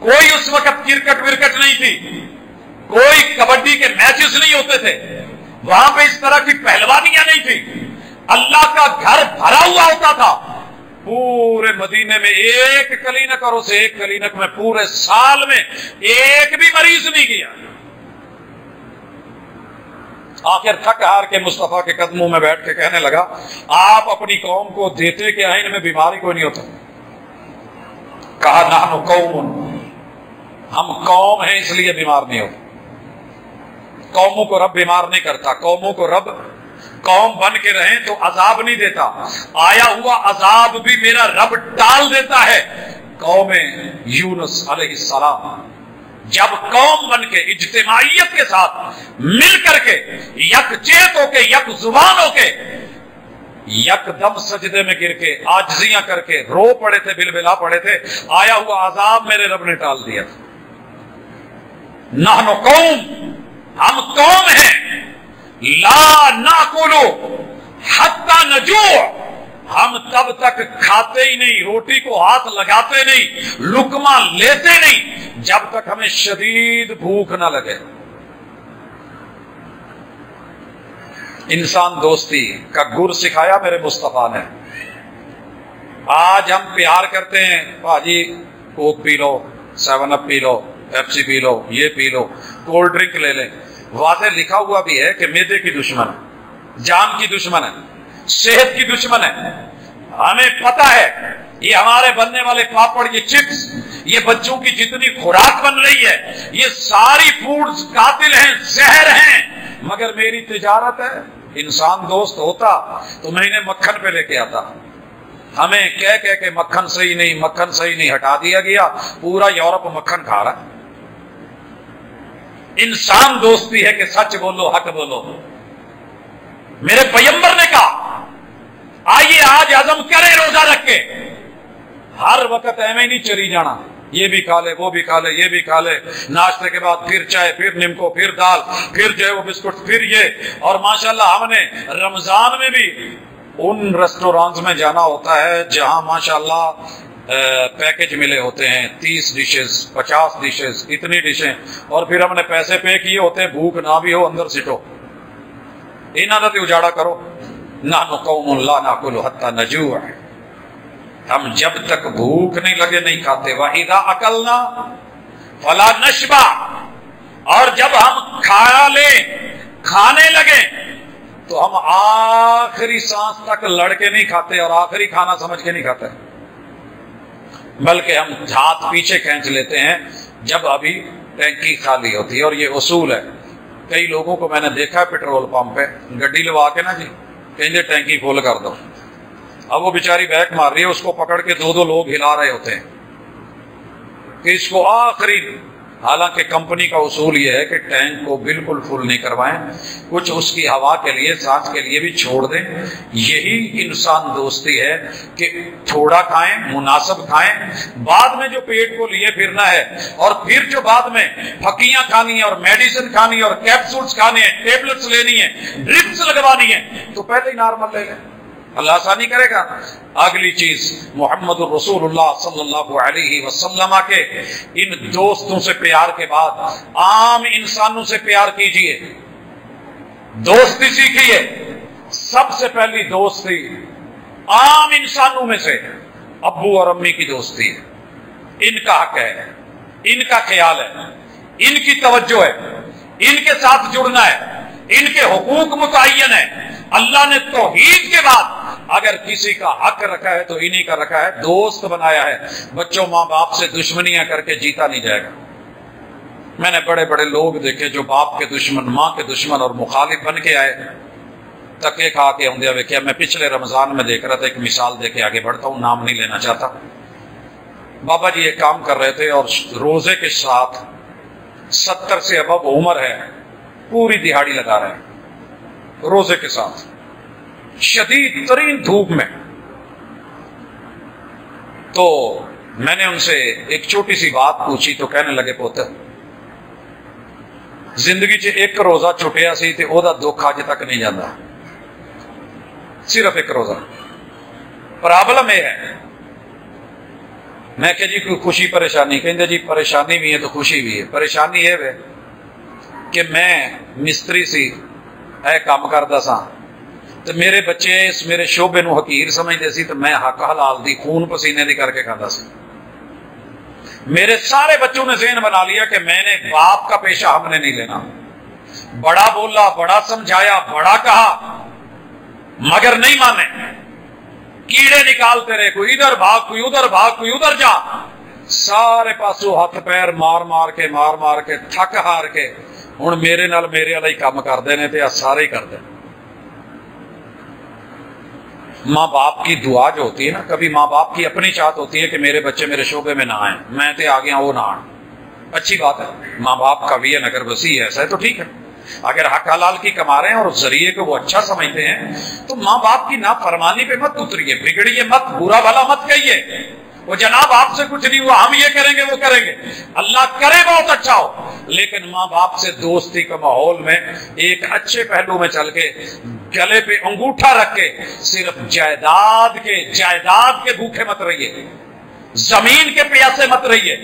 کوئی اس وقت کرکٹ ورکٹ نہیں تھی، کوئی کبڈی کے میچز نہیں ہوتے تھے، وہاں پہ اس طرح کی پہلوانیاں نہیں تھی، اللہ کا گھر بھرا ہوا ہوتا تھا۔ پورے مدینے میں ایک کلینک اور اسے ایک کلینک میں پورے سال میں ایک بھی مریض نہیں گیا۔ آخر تھک ہار کے مصطفیٰ کے قدموں میں بیٹھ کے کہنے لگا، آپ اپنی قوم کو دیتے کہ ان میں بیماری کوئی نہیں ہوتا؟ کہا نحن قوم، ہم قوم ہیں اس لیے بیمار نہیں ہوتے۔ قوموں کو رب بیمار نہیں کرتا، قوموں کو رب قوم بن کے رہیں تو عذاب نہیں دیتا، آیا ہوا عذاب بھی میرا رب ٹال دیتا ہے۔ قوم یونس علیہ السلام جب قوم بن کے اجتماعیت کے ساتھ مل کر کے یکجہت ہو کے یک زبان ہو کے یک دم سجدے میں گر کے عاجزیاں کر کے رو پڑے تھے، بلبلا پڑے تھے، آیا ہوا عذاب میرے رب نے ٹال دیا تھا۔ نحن قوم، ہم قوم ہیں، لا ناکل حتی نجوع، ہم تب تک کھاتے ہی نہیں، روٹی کو ہاتھ لگاتے نہیں، لقمہ لیتے نہیں جب تک ہمیں شدید بھوک نہ لگے۔ انسان دوستی کا گر سکھایا میرے مصطفیٰ نے۔ آج ہم پیار کرتے ہیں، باجی کوک پی لو، 7 اپ پی لو، پیپسی پی لو، یہ پی لو، کولڈ ڈرنک لے لیں، واضح لکھا ہوا بھی ہے کہ معدے کی دشمن ہے، جان کی دشمن ہے، صحت کی دشمن ہے۔ ہمیں پتہ ہے یہ ہمارے بننے والے پاپڑ، یہ چپس، یہ بچوں کی جتنی خوراک بن رہی ہے، یہ ساری فوڈز قاتل ہیں، زہر ہیں، مگر میری تجارت ہے۔ انسان دوست ہوتا تو میں انہیں مکھن پہ لے کے آتا۔ ہمیں کہہ کے مکھن صحیح نہیں، مکھن صحیح نہیں ہٹا دیا گیا، پورا یورپ مکھن کھا رہا ہے۔ انسان دوستی ہے کہ سچ بولو، حق بولو۔ میرے پیغمبر نے کہا آئیے آج عزم کرے روزہ رکھ کے، ہر وقت ایویں نہیں چری جانا، یہ بھی کھا لے، وہ بھی کھا لے، یہ بھی کھا لے، ناشتے کے بعد پھر چائے، پھر نمکو، پھر دال، پھر جو ہے وہ بسکٹ، پھر یہ۔ اور ماشاءاللہ ہم نے رمضان میں بھی ان ریسٹورانٹس میں جانا ہوتا ہے جہاں ماشاءاللہ پیکج ملے ہوتے ہیں، 30 ڈشز، 50 ڈشز، اتنی ڈشیں، اور پھر ہم نے پیسے پے کیے ہوتے ہیں، بھوک نہ بھی ہو اندر سٹو، انہاں تے اجاڑا کرو۔ نحن قوم لا ناکل حتی نجوع، ہم جب تک بھوک نہیں لگے نہیں کھاتے۔ وَإِذَا أَكَلْنَا فَلَا نَشْبَعْ، اور جب ہم کھا لیں، کھانے لگے تو ہم آخری سانس تک لڑ کے نہیں کھاتے اور آخری کھانا سمجھ کے نہیں کھاتے، بلکہ ہم ہاتھ پیچھے کھینچ لیتے ہیں جب ابھی ٹینکی خالی ہوتی ہے۔ اور یہ اصول ہے، کئی لوگوں کو میں نے دیکھا ہے پیٹرول پمپ پہ گڈی لوا کے نا جی کہیں ٹینکی فل کر دو، اب وہ بیچاری بیک مار رہی ہے، اس کو پکڑ کے 2 لوگ ہلا رہے ہوتے ہیں کہ اس کو آخری، حالانکہ کمپنی کا اصول یہ ہے کہ ٹینک کو بالکل فل نہیں کروائیں، کچھ اس کی ہوا کے لیے، سانس کے لیے بھی چھوڑ دیں۔ یہی انسان دوستی ہے کہ تھوڑا کھائیں، مناسب کھائیں، بعد میں جو پیٹ کو لیے پھرنا ہے، اور پھر جو بعد میں پھکیاں کھانی ہے اور میڈیسن کھانی ہے اور کیپسولز کھانے ہیں، ٹیبلٹس لینی ہے، ڈرپس لگوانی ہے، تو پہلے ہی نارمل لے لیں، اللہ آسانی کرے گا۔ اگلی چیز، محمد الرسول اللہ صلی اللہ علیہ وسلم کے ان دوستوں سے پیار کے بعد عام انسانوں سے پیار کیجئے، دوستی سیکھیے۔ سب سے پہلی دوستی عام انسانوں میں سے ابو اور امی کی دوستی ہے، ان کا حق ہے، ان کا خیال ہے، ان کی توجہ ہے، ان کے ساتھ جڑنا ہے، ان کے حقوق متعین ہے۔ اللہ نے توحید کے بعد اگر کسی کا حق رکھا ہے تو انہی کا رکھا ہے، دوست بنایا ہے۔ بچوں ماں باپ سے دشمنیاں کر کے جیتا نہیں جائے گا۔ میں نے بڑے بڑے لوگ دیکھے جو باپ کے دشمن، ماں کے دشمن اور مخالف بن کے آئے، تکے کھا کے آدھے ہوئے۔ کیا میں پچھلے رمضان میں دیکھ رہا تھا، ایک مثال دے کے آگے بڑھتا ہوں، نام نہیں لینا چاہتا۔ بابا جی ایک کام کر رہے تھے اور روزے کے ساتھ 70 سے ابو عمر ہے، پوری دہاڑی لگا رہے ہیں روزے کے ساتھ، شدید ترین دھوپ میں۔ تو میں نے ان سے ایک چھوٹی سی بات پوچھی تو کہنے لگے پوتے زندگی چ ایک روزہ چھٹیا سی تے او دا دکھ اج تک نہیں جاتا، صرف ایک روزہ۔ پرابلم یہ ہے، میں کہ جی کوئی خوشی پریشانی، کہندے جی پریشانی بھی ہے تو خوشی بھی ہے۔ پریشانی یہ ہے کہ میں مستری سی، اے کام کردا سا تے میرے بچے اس میرے شعبے نو حقیر سمجھدے سی تے میں حق حلال دی خون پسینے دی کر کے کھادا سی۔ میرے سارے بچوں نے ذہن بنا لیا کہ میں نے باپ کا پیشہ ہم نے نہیں لینا۔ بڑا بولا، بڑا سمجھایا، بڑا کہا، مگر نہیں مانے۔ کیڑے نکالتے رہے، کوئی ادھر بھاگ، کوئی ادھر بھاگ، کوئی ادھر جا، سارے پاسوں ہاتھ پیر مار مار کے تھک ہار کے ہن میرے نال میرے والا ہی کام کردے نے تے سارے ہی کردے۔ ماں باپ کی دعا جو ہوتی ہے نا، کبھی ماں باپ کی اپنی چاہت ہوتی ہے کہ میرے بچے میرے شعبے میں نہ آئیں، میں تے آ گیا وہ نہ آئیں، اچھی بات ہے، ماں باپ کا ویژن اگر وسیع ہے ایسا ہے تو ٹھیک ہے۔ اگر حق حلال کی کما رہے ہیں اور اس ذریعے کو وہ اچھا سمجھتے ہیں تو ماں باپ کی نافرمانی پہ مت اتریے، بگڑیے مت، برا بھلا مت کہیے، وہ جناب آپ سے کچھ نہیں ہوا، ہم یہ کریں گے وہ کریں گے، اللہ کرے بہت اچھا ہو، لیکن ماں باپ سے دوستی کا ماحول میں ایک اچھے پہلو میں چل کے گلے پہ انگوٹھا رکھ کے صرف جائیداد کے بھوکے مت رہیے، زمین کے پیاسے مت رہیے۔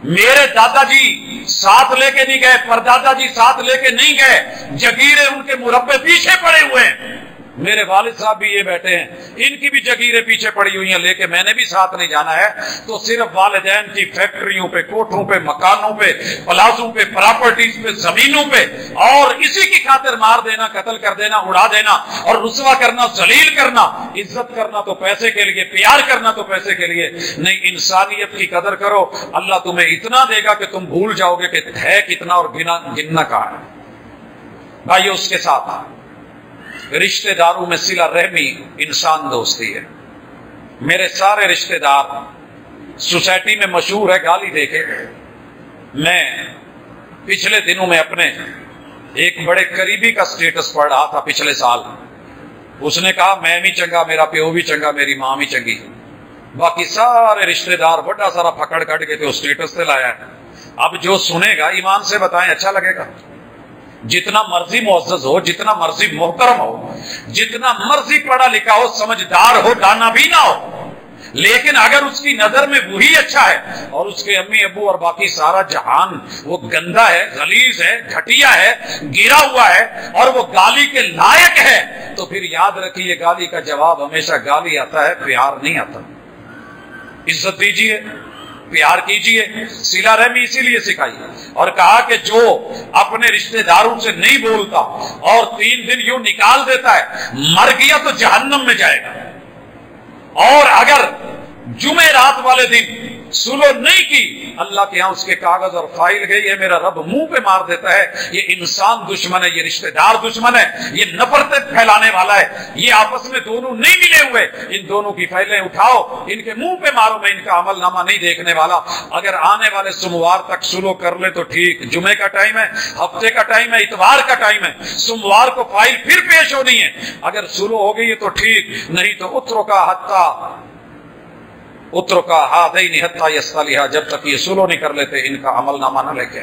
میرے دادا جی ساتھ لے کے نہیں گئے، پردادا جی ساتھ لے کے نہیں گئے، جگیریں ان کے مربے پیچھے پڑے ہوئے ہیں۔ میرے والد صاحب بھی یہ بیٹھے ہیں، ان کی بھی جگیریں پیچھے پڑی ہوئی ہیں، لے کے میں نے بھی ساتھ نہیں جانا ہے۔ تو صرف والدین کی فیکٹریوں پہ، کوٹھوں پہ، مکانوں پہ، پلازوں پہ، پراپرٹیز پہ، زمینوں پہ، اور اسی کی خاطر مار دینا، قتل کر دینا، اڑا دینا اور رسوا کرنا، ذلیل کرنا۔ عزت کرنا تو پیسے کے لیے، پیار کرنا تو پیسے کے لیے نہیں، انسانیت کی قدر کرو، اللہ تمہیں اتنا دے گا کہ تم بھول جاؤ گے کہ ہے کتنا اور گننا کہاں ہے۔ بھائی اس کے ساتھ رشتہ داروں میں صلہ رحمی انسان دوستی ہے۔ میرے سارے رشتہ دار سوسائٹی میں مشہور ہے گالی دے کے۔ میں پچھلے دنوں میں اپنے ایک بڑے قریبی کا سٹیٹس پڑھ رہا تھا پچھلے سال، اس نے کہا میں بھی چنگا، میرا پیو بھی چنگا، میری ماں بھی چنگی، باقی سارے رشتہ دار بڑا سارا پکڑ کٹ کے تو سٹیٹس سے لایا ہے۔ اب جو سنے گا ایمان سے بتائیں اچھا لگے گا؟ جتنا مرضی معزز ہو، جتنا مرضی محترم ہو، جتنا مرضی پڑھا لکھا ہو، سمجھدار ہو، دانا بھی نہ ہو، لیکن اگر اس کی نظر میں وہی اچھا ہے اور اس کے امی ابو اور باقی سارا جہان وہ گندا ہے، غلیظ ہے، گھٹیا ہے، گرا ہوا ہے اور وہ گالی کے لائق ہے، تو پھر یاد رکھیے گالی کا جواب ہمیشہ گالی آتا ہے، پیار نہیں آتا۔ عزت دیجیے، پیار کیجیے، صلہ رحمی اسی لیے سکھائی اور کہا کہ جو اپنے رشتہ داروں سے نہیں بولتا اور 3 دن یوں نکال دیتا ہے، مر گیا تو جہنم میں جائے گا، اور اگر جمعرات والے دن سلو نہیں کی، اللہ کے ہاں اس کے کاغذ اور فائل گئی ہے، میرا رب منہ پہ مار دیتا ہے۔ یہ انسان دشمن ہے، یہ رشتہ دار دشمن ہے، یہ نفرتیں پھیلانے والا ہے، یہ آپس میں دونوں نہیں ملے ہوئے، ان دونوں کی فائلیں اٹھاؤ، ان کے منہ پہ مارو، میں ان کا عمل نامہ نہیں دیکھنے والا۔ اگر آنے والے سوموار تک سلو کر لے تو ٹھیک، جمعے کا ٹائم ہے، ہفتے کا ٹائم ہے، اتوار کا ٹائم ہے، سوموار کو فائل پھر پیش ہونی ہے، اگر سلو ہو گئی ہے تو ٹھیک، نہیں تو اترو کا ہاتھیں حتی یستلیہا، جب تک یہ سلو نہیں کر لیتے ان کا عمل نامہ نہ لے کے۔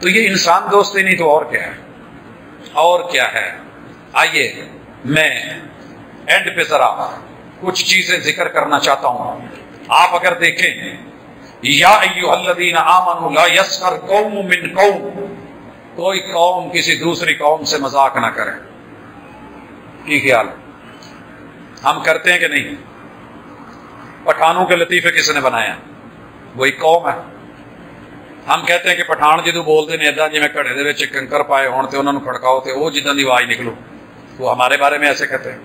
تو یہ انسان دوستی نہیں تو اور کیا ہے؟ اور کیا ہے؟ آئیے میں اینڈ پہ ذرا کچھ چیزیں ذکر کرنا چاہتا ہوں۔ آپ اگر دیکھیں، یا ایھا الذین آمنوا لا یسخر قوم من قوم، کوئی قوم کسی دوسری قوم سے مذاق نہ کرے۔ کی خیال ہے؟ ہم کرتے ہیں کہ نہیں؟ پٹھانوں کے لطیفے کس نے بنایا؟ وہی قوم ہے۔ ہم کہتے ہیں کہ پٹھان جدو بولتے ہیں ادا جی میں گھڑے دے وچ کنکر پائے ہون تے انہاں نوں کھڑکاؤ تے وہ جداں دی آواز نکلو، وہ ہمارے بارے میں ایسے کہتے ہیں۔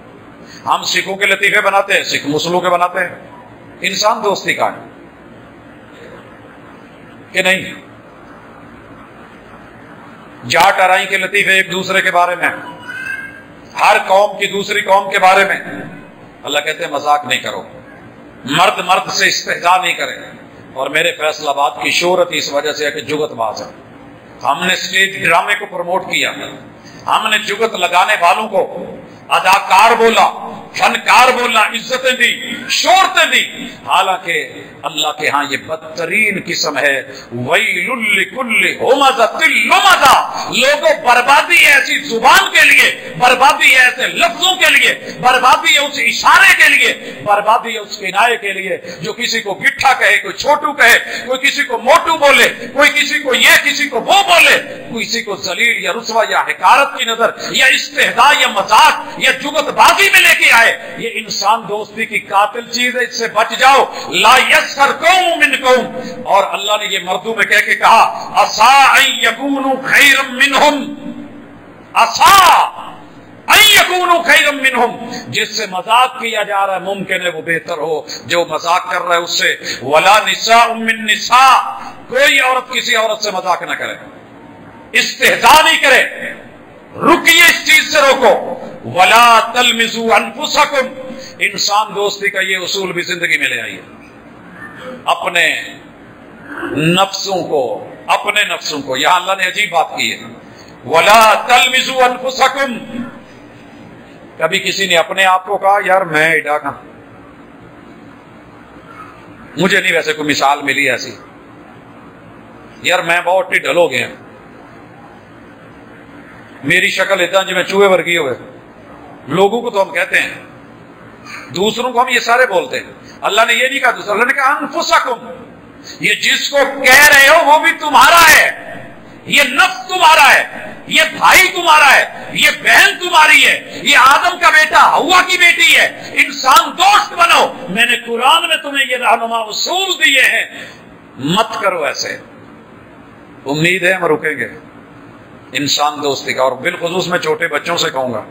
ہم سکھوں کے لطیفے بناتے ہیں، سکھ مسلموں کے بناتے ہیں۔ انسان دوستی کا ہے کہ نہیں؟ جاٹ ارائی کے لطیفے ایک دوسرے کے بارے میں، ہر قوم کی دوسری قوم کے بارے میں۔ اللہ کہتے ہیں مذاق نہیں کرو، مرد مرد سے استہزاء نہیں کرے۔ اور میرے فیصل آباد کی شہرت اس وجہ سے ہے کہ جگت باز ہے۔ ہم نے اسٹیج ڈرامے کو پروموٹ کیا، ہم نے جگت لگانے والوں کو اداکار بولا، فنکار بولا، عزتیں دی، شہرتیں دی، حالانکہ اللہ کے ہاں یہ بدترین قسم ہے۔ ویل لکل ہمزۃ لمزہ، لوگوں بربادی ہے ایسی زبان کے لیے، بربادی ہے ایسے لفظوں کے لیے، بربادی ہے اس اشارے کے لیے، بربادی ہے اس کنایے کے لیے جو کسی کو گٹھا کہے، کوئی چھوٹو کہے، کوئی کسی کو موٹو بولے، کوئی کسی کو یہ کسی کو وہ بولے، کسی کو ذلیل یا رسوا یا حقارت کی نظر یا استہزاء یا مذاق یا جگت بازی میں لے کے آئے۔ یہ انسان دوستی کی قاتل چیز ہے، اس سے بچ جاؤ۔ لا یسخر قوم من قوم، اور اللہ نے یہ مردوں میں کہہ کے کہا عسا ان یکونوا خیرا منہم، عسا ان یکونوا خیرا منہم، جس سے مذاق کیا جا رہا ہے ممکن ہے وہ بہتر ہو جو مذاق کر رہا ہے اس سے۔ ولا نساء من نساء، کوئی عورت کسی عورت سے مذاق نہ کرے، استہزاء نہیں کرے، رکیے اس چیز سے روکو۔ ولا تلمزوا انفسکم، انسان دوستی کا یہ اصول بھی زندگی میں لے آئیے۔ اپنے نفسوں کو یہاں اللہ نے عجیب بات کی ہے، ولا تلمزوا انفسکم۔ کبھی کسی نے اپنے آپ کو کہا یار میں ایڈا کا، مجھے نہیں ویسے کوئی مثال ملی ایسی، یار میں بہت ٹھڈل ہو گیا، میری شکل اتنا جی میں چوہے ورگی ہوئے۔ لوگوں کو تو ہم کہتے ہیں، دوسروں کو ہم یہ سارے بولتے ہیں۔ اللہ نے یہ نہیں کہا دوسرا، اللہ نے کہا انفسکم، یہ جس کو کہہ رہے ہو وہ بھی تمہارا ہے، یہ نفس تمہارا ہے، یہ بھائی تمہارا ہے، یہ بہن تمہاری ہے، یہ آدم کا بیٹا ہوا کی بیٹی ہے۔ انسان دوست بنو، میں نے قرآن میں تمہیں یہ رہنما اصول دیے ہیں، مت کرو ایسے۔ امید ہے ہم رکیں گے انسان دوستی کا۔ اور بالخصوص میں چھوٹے بچوں سے کہوں گا،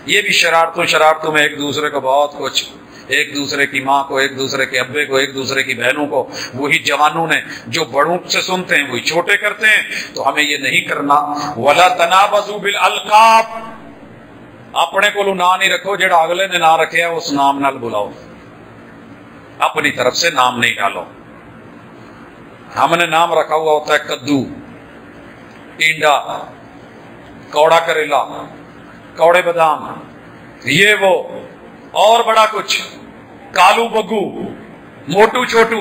یہ بھی شرارتوں میں ایک دوسرے کو بہت کچھ، ایک دوسرے کی ماں کو، ایک دوسرے کے ابے کو، ایک دوسرے کی بہنوں کو، وہی جوانوں نے جو بڑوں سے سنتے ہیں وہی چھوٹے کرتے ہیں، تو ہمیں یہ نہیں کرنا۔ وَلَا تَنَابَزُوا بِالْأَلْقَابِ، اپنے کو نام نہیں رکھو جڑا اگلے نے نام رکھے اس نام نال بلاؤ، اپنی طرف سے نام نہیں ڈالو۔ ہم نے نام رکھا ہوا ہوتا ہے کدو، ٹینڈا، کوڑا کریلا، کوڑے بادام، یہ وہ اور بڑا کچھ، کالو بگو، موٹو چھوٹو،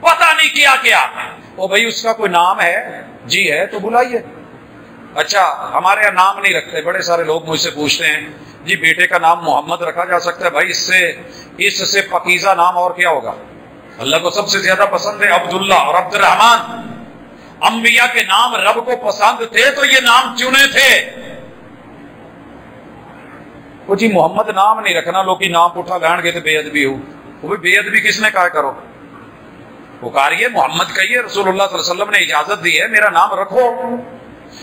پتہ نہیں کیا کیا۔ وہ بھائی اس کا کوئی نام ہے؟ جی ہے تو بلائیے۔ اچھا ہمارے یہاں نام نہیں رکھتے، بڑے سارے لوگ مجھ سے پوچھتے ہیں جی بیٹے کا نام محمد رکھا جا سکتا ہے؟ بھائی اس سے پاکیزہ نام اور کیا ہوگا؟ اللہ کو سب سے زیادہ پسند ہے عبداللہ اور عبد الرحمن۔ انبیاء کے نام رب کو پسند تھے تو یہ نام چنے تھے۔ وہ جی محمد نام نہیں رکھنا، لوگ نام پٹھا لین گے تو بے ادبی ہو۔ وہ بے ادبی کس نے کہا کرو؟ پکاریے محمد کہیے، رسول اللہ صلی اللہ علیہ وسلم نے اجازت دی ہے، میرا نام رکھو۔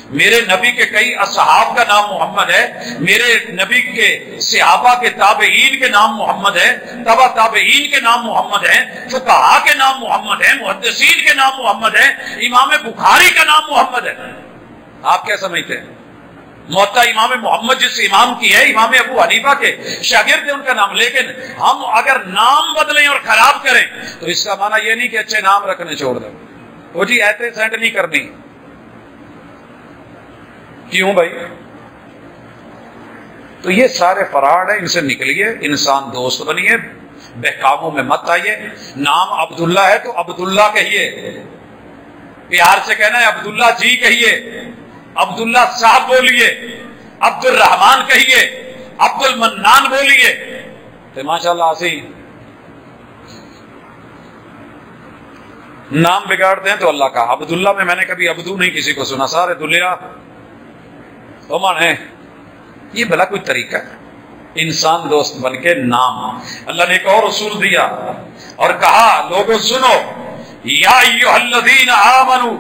میرے نبی کے کئی اصحاب کا نام محمد ہے، میرے نبی کے صحابہ کے تابعین کے نام محمد ہے، تبع تابعین کے نام محمد ہیں، فقہاء کے نام محمد ہیں، محدثین کے نام محمد ہیں، امام بخاری کا نام محمد ہے۔ آپ کیا سمجھتے ہیں؟ موطا امام محمد جس امام کی ہے، امام ابو حنیفہ کے شاگرد ہے ان کا نام، لیکن ہم اگر نام بدلیں اور خراب کریں تو اس کا معنی یہ نہیں کہ اچھے نام رکھنے چھوڑ دیں۔ وہ جی ایتے سینڈ نہیں کرنی۔ کیوں بھائی؟ تو یہ سارے فراڈ ہیں، ان سے نکلیے، انسان دوست بنیے، بہکاموں میں مت آئیے۔ نام عبداللہ ہے تو عبداللہ کہیے، پیار سے کہنا ہے عبداللہ جی کہیے، عبداللہ صاحب بولیے، عبد الرحمان کہیے، عبد المنان بولیے، تو ماشاءاللہ آسی نام بگاڑتے ہیں تو اللہ کا۔ عبداللہ میں نے کبھی عبدو نہیں کسی کو سنا، سارے دلیا ہے۔ یہ بھلا کوئی طریقہ ہے؟ انسان دوست بن کے نام۔ اللہ نے ایک اور اصول دیا اور کہا لوگوں سنو، یا ایھا الذین آمنوا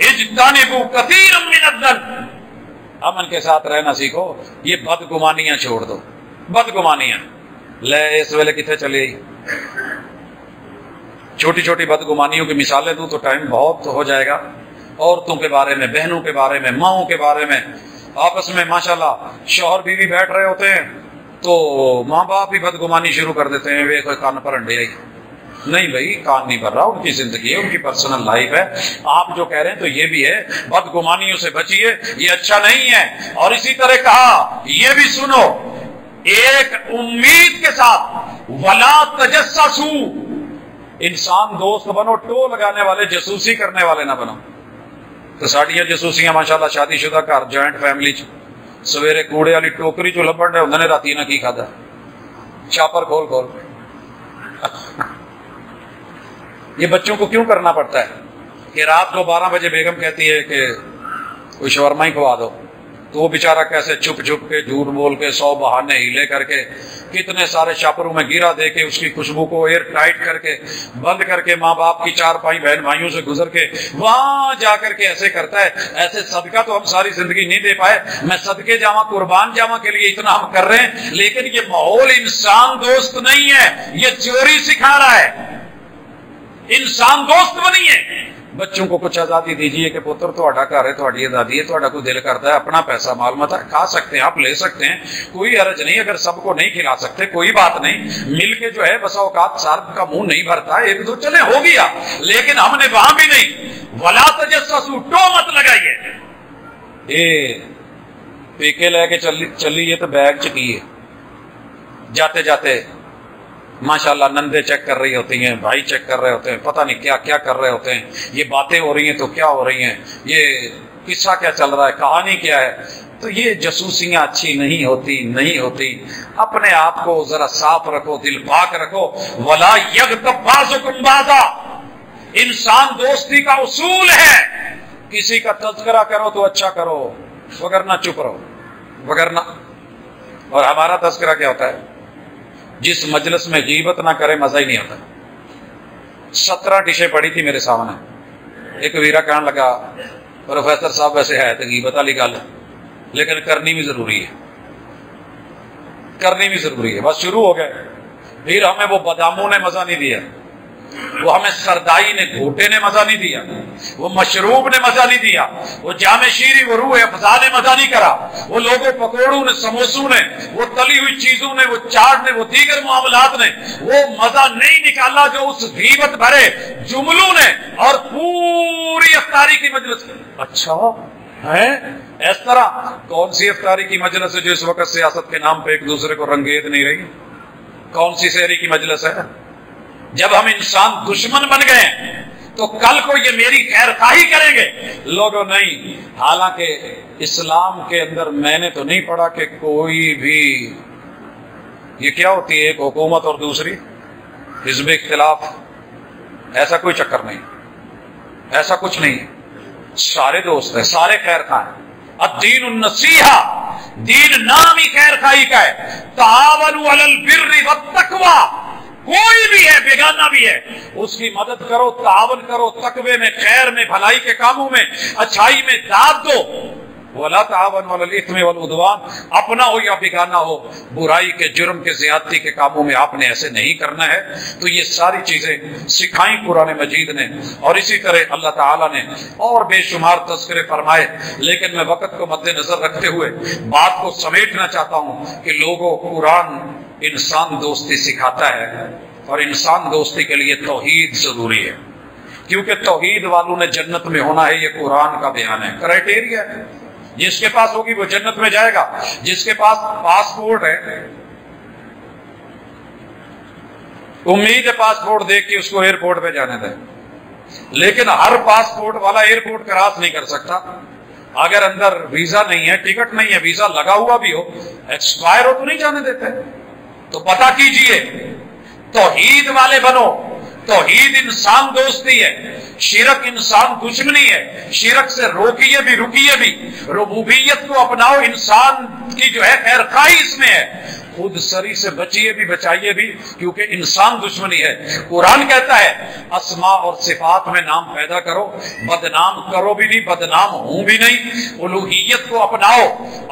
اجتنبوا کثیرا من الظن، امن کے ساتھ رہنا سیکھو، یہ بدگمانیاں چھوڑ دو، بدگمانیاں لے اس ویلے کتنے چلے گئی، چھوٹی چھوٹی بدگمانیوں کی مثالیں دوں تو ٹائم بہت ہو جائے گا۔ عورتوں کے بارے میں، بہنوں کے بارے میں، ماؤں کے بارے میں، آپس میں ماشاءاللہ شوہر بیوی بیٹھ رہے ہوتے ہیں تو ماں باپ بھی بدگمانی شروع کر دیتے ہیں، وہ کوئی کان پر انڈے آئی، نہیں بھائی کان نہیں بھر رہا، ان کی زندگی ہے، ان کی پرسنل لائف ہے، آپ جو کہہ رہے ہیں تو یہ بھی ہے، بدگمانیوں سے بچیے، یہ اچھا نہیں ہے۔ اور اسی طرح کہا یہ بھی سنو ایک امید کے ساتھ، ولا تجسسوا، انسان دوست بنو، ٹو لگانے والے، جاسوسی کرنے والے نہ بنو۔ تو ساڈیاں جاسوسیاں ماشاءاللہ شادی شدہ گھر جوائنٹ فیملی چ سویرے کوڑے والی ٹوکری چ لبن رہے ہوندے نے، راتی نہ کی کھادا، چھاپر کھول کھول۔ یہ بچوں کو کیوں کرنا پڑتا ہے کہ رات کو 12 بجے بیگم کہتی ہے کہ کوئی شاورما ہی کھوا دو، تو وہ بیچارہ کیسے چھپ چھپ کے، جھوٹ بول کے، 100 بہانے ہیلے کر کے، کتنے سارے شاپروں میں گیرا دے کے، اس کی خوشبو کو ایئر ٹائٹ کر کے بند کر کے، ماں باپ کی 4 بہن بھائیوں سے گزر کے وہاں جا کر کے ایسے کرتا ہے۔ ایسے صدقہ تو ہم ساری زندگی نہیں دے پائے، میں صدقے جاواں، قربان جاواں کے لیے اتنا ہم کر رہے ہیں، لیکن یہ ماحول انسان دوست نہیں ہے، یہ چوری سکھا رہا ہے، انسان دوست بنی ہے۔ بچوں کو کچھ آزادی دیجیے کہ پتر تہاڈا گھر ہے، تہاڈی آزادی ہے، تہاڈا کوئی دل کرتا ہے اپنا پیسہ مال متا کھا سکتے ہیں، آپ لے سکتے ہیں، کوئی حرج نہیں۔ اگر سب کو نہیں کھلا سکتے کوئی بات نہیں، مل کے جو ہے بسا اوقات سارب کا منہ نہیں بھرتا، ایک دو چلے ہو گیا، لیکن ہم نے وہاں بھی نہیں، ولا تجسسوا، ٹو مت لگائیے۔ اے پیکے لے کے چلیے تو بیگ چکیے، جاتے جاتے ماشاءاللہ نندے چیک کر رہی ہوتی ہیں، بھائی چیک کر رہے ہوتے ہیں، پتہ نہیں کیا کیا کر رہے ہوتے ہیں، یہ باتیں ہو رہی ہیں تو کیا ہو رہی ہیں، یہ قصہ کیا چل رہا ہے، کہانی کیا ہے۔ تو یہ جاسوسیاں اچھی نہیں ہوتی۔ اپنے آپ کو ذرا صاف رکھو، دل پاک رکھو۔ ولا یغتب بعضکم بعضا، انسان دوستی کا اصول ہے، کسی کا تذکرہ کرو تو اچھا کرو، وگرنہ چپ رہو، وگرنہ۔ اور ہمارا تذکرہ کیا ہوتا ہے؟ جس مجلس میں غیبت نہ کرے مزہ ہی نہیں آتا۔ 17 ڈشیں پڑی تھی میرے سامنے، ایک ویرا کہنے لگا پروفیسر صاحب ویسے ہے تو غیبت والی گل، لیکن کرنی بھی ضروری ہے، کرنی بھی ضروری ہے۔ بس شروع ہو گئے، پھر ہمیں وہ باداموں نے مزہ نہیں دیا، وہ ہمیں سردائی نے، گھوٹے نے مزہ نہیں دیا، وہ مشروب نے مزہ نہیں دیا، وہ جام شیری، وہ روح افزا نے مزہ نہیں کرا، وہ لوگوں پکوڑوں نے، سموسوں نے، وہ تلی ہوئی چیزوں نے، وہ چاٹ نے، وہ دیگر معاملات نے وہ مزہ نہیں نکالا جو اس غیبت بھرے جملوں نے اور پوری افطاری کی مجلس۔ اچھا ہے اس طرح؟ کون سی افطاری کی مجلس ہے جو اس وقت سیاست کے نام پہ ایک دوسرے کو رنگید نہیں رہی؟ کون سی سحری کی مجلس ہے؟ جب ہم انسان دشمن بن گئے تو کل کو یہ میری خیر خواہی کریں گے لوگوں نہیں۔ حالانکہ اسلام کے اندر میں نے تو نہیں پڑھا کہ کوئی بھی، یہ کیا ہوتی ہے ایک حکومت اور دوسری حزب اختلاف، ایسا کوئی چکر نہیں، ایسا کچھ نہیں ہے، سارے دوست ہیں، سارے خیر خواہ ہیں۔ الدین النصیحہ، دین نام ہی خیر خواہی کا ہے۔ تعاونوا علی البر والتقوی، کوئی بھی ہے، بیگانہ بھی ہے، اس کی مدد کرو، تعاون کرو، تقوی میں، خیر میں، بھلائی کے کاموں میں، اچھائی میں داد دو۔ ولا تعاونوا علی الاثم والعدوان، اپنا ہو یا بیگانہ ہو، برائی کے، جرم کے، زیادتی کے کاموں میں آپ نے ایسے نہیں کرنا ہے۔ تو یہ ساری چیزیں سکھائیں قرآن مجید نے، اور اسی طرح اللہ تعالیٰ نے اور بے شمار تذکرے فرمائے۔ لیکن میں وقت کو مد نظر رکھتے ہوئے بات کو سمیٹنا چاہتا ہوں کہ لوگوں، قرآن انسان دوستی سکھاتا ہے، اور انسان دوستی کے لیے توحید ضروری ہے، کیونکہ توحید والوں نے جنت میں ہونا ہے، یہ قرآن کا بیان ہے، کرائٹیریا ہے۔ جس کے پاس ہوگی وہ جنت میں جائے گا۔ جس کے پاس پاسپورٹ ہے، امید ہے پاسپورٹ دیکھ کے اس کو ایئرپورٹ پہ جانے دیں، لیکن ہر پاسپورٹ والا ایئرپورٹ کراس نہیں کر سکتا۔ اگر اندر ویزا نہیں ہے، ٹکٹ نہیں ہے، ویزا لگا ہوا بھی ہو، ایکسپائر ہو تو نہیں جانے دیتے۔ تو پتہ کیجئے، توحید والے بنو، توحید انسان دوستی ہے، شرک انسان دشمنی ہے، شرک سے روکیے بھی رکیے بھی، ربوبیت کو اپناؤ، انسان کی جو ہے خیر خواہی اس میں ہے، خود سری سے بچیے بھی بچائیے بھی، کیونکہ انسان دشمنی ہے۔ قرآن کہتا ہے اسماء اور صفات میں نام پیدا کرو، بدنام کرو بھی نہیں، بدنام ہوں بھی نہیں، الوہیت کو اپناؤ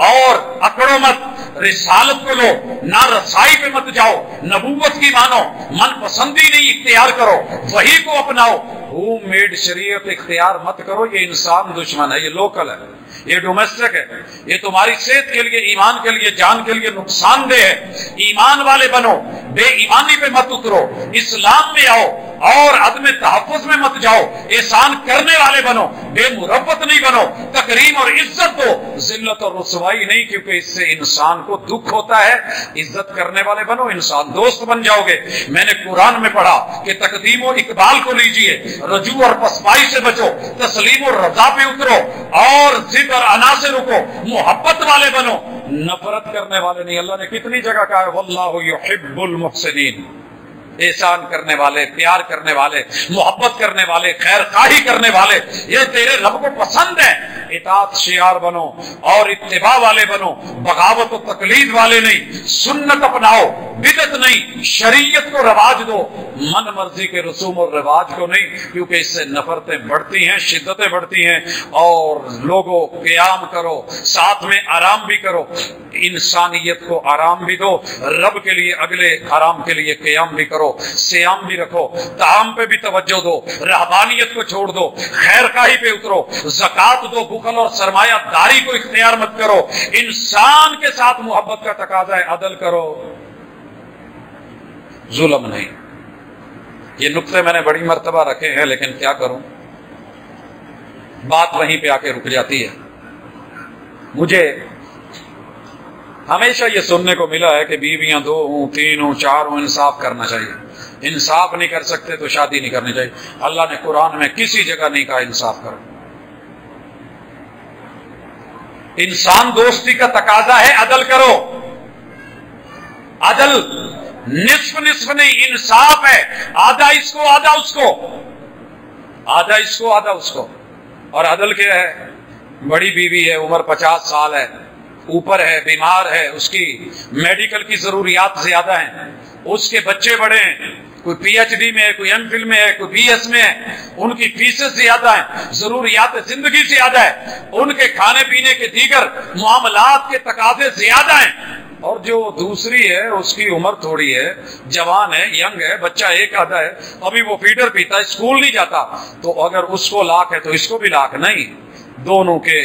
اور اکڑو مت، رسالت کو لو، نہ رسائی پہ مت جاؤ، نبوت کی مانو، من پسندی نہیں اختیار کرو، وہی کو اپناؤ، ہوم میڈ شریعت اختیار مت کرو، یہ انسان دشمن ہے، یہ لوکل ہے، یہ ڈومیسٹک ہے، یہ تمہاری صحت کے لیے، ایمان کے لیے، جان کے لیے نقصان دہ ہے۔ ایمان والے بنو، بے ایمانی پہ مت اترو، اسلام میں آؤ اور عدم تحفظ میں مت جاؤ، احسان کرنے والے بنو، بے مربت نہیں بنو، تکریم اور عزت دو، ذلت اور رسوائی نہیں، کیونکہ اس سے انسان کو دکھ ہوتا ہے۔ عزت کرنے والے بنو، انسان دوست بن جاؤ گے۔ میں نے قرآن میں پڑھا کہ تقدیم و اقبال کو لیجئے، رجوع اور پسپائی سے بچو، تسلیم و رضا پہ اترو اور ضد اور انا سے رکو، محبت والے بنو، نفرت کرنے والے نہیں۔ اللہ نے کتنی جگہ کہا ہے واللہ یحب المحسنین، احسان کرنے والے، پیار کرنے والے، محبت کرنے والے، خیر خواہی کرنے والے، یہ تیرے رب کو پسند ہے۔ اطاعت شعار بنو اور اتباع والے بنو، بغاوت و تقلید والے نہیں، سنت اپناؤ، بدعت نہیں، شریعت کو رواج دو، من مرضی کے رسوم اور رواج کو نہیں، کیونکہ اس سے نفرتیں بڑھتی ہیں، شدتیں بڑھتی ہیں۔ اور لوگوں قیام کرو، ساتھ میں آرام بھی کرو، انسانیت کو آرام بھی دو، رب کے لیے اگلے حرام کے لیے قیام بھی کرو، سیام بھی رکھو، طعام پہ بھی توجہ دو، رہبانیت کو چھوڑ دو، خیر خواہی پہ اترو، زکات دو، بخل اور سرمایہ داری کو اختیار مت کرو، انسان کے ساتھ محبت کا تقاضا ہے، عدل کرو، ظلم نہیں۔ یہ نقطے میں نے بڑی مرتبہ رکھے ہیں، لیکن کیا کروں، بات وہیں پہ آ کے رک جاتی ہے۔ مجھے ہمیشہ یہ سننے کو ملا ہے کہ بیویاں 2 ہوں، 3 ہوں، 4 ہوں، انصاف کرنا چاہیے۔ انصاف نہیں کر سکتے تو شادی نہیں کرنی چاہیے۔ اللہ نے قرآن میں کسی جگہ نہیں کہا انصاف کرو۔ انسان دوستی کا تقاضا ہے عدل کرو، عدل نصف نصف نہیں، انصاف ہے، آدھا اس کو آدھا اس کو، آدھا اس کو آدھا اس کو۔ اور عدل کیا ہے؟ بڑی بیوی ہے، عمر 50 سال ہے، اوپر ہے، بیمار ہے، اس کی میڈیکل کی ضروریات زیادہ ہیں، اس کے بچے بڑے ہیں، کوئی پی ایچ ڈی میں ہے، کوئی ایم فل میں ہے، کوئی بی ایس میں ہے، ان کی فیسز زیادہ ہیں، ضروریات زندگی زیادہ ہے، ان کے کھانے پینے کے دیگر معاملات کے تقاضے زیادہ ہیں۔ اور جو دوسری ہے اس کی عمر تھوڑی ہے، جوان ہے، ینگ ہے، بچہ ایک آدھا ہے، ابھی وہ فیڈر پیتا ہے، اسکول نہیں جاتا، تو اگر اس کو لاکھ ہے تو اس کو بھی لاکھ نہیں، دونوں کے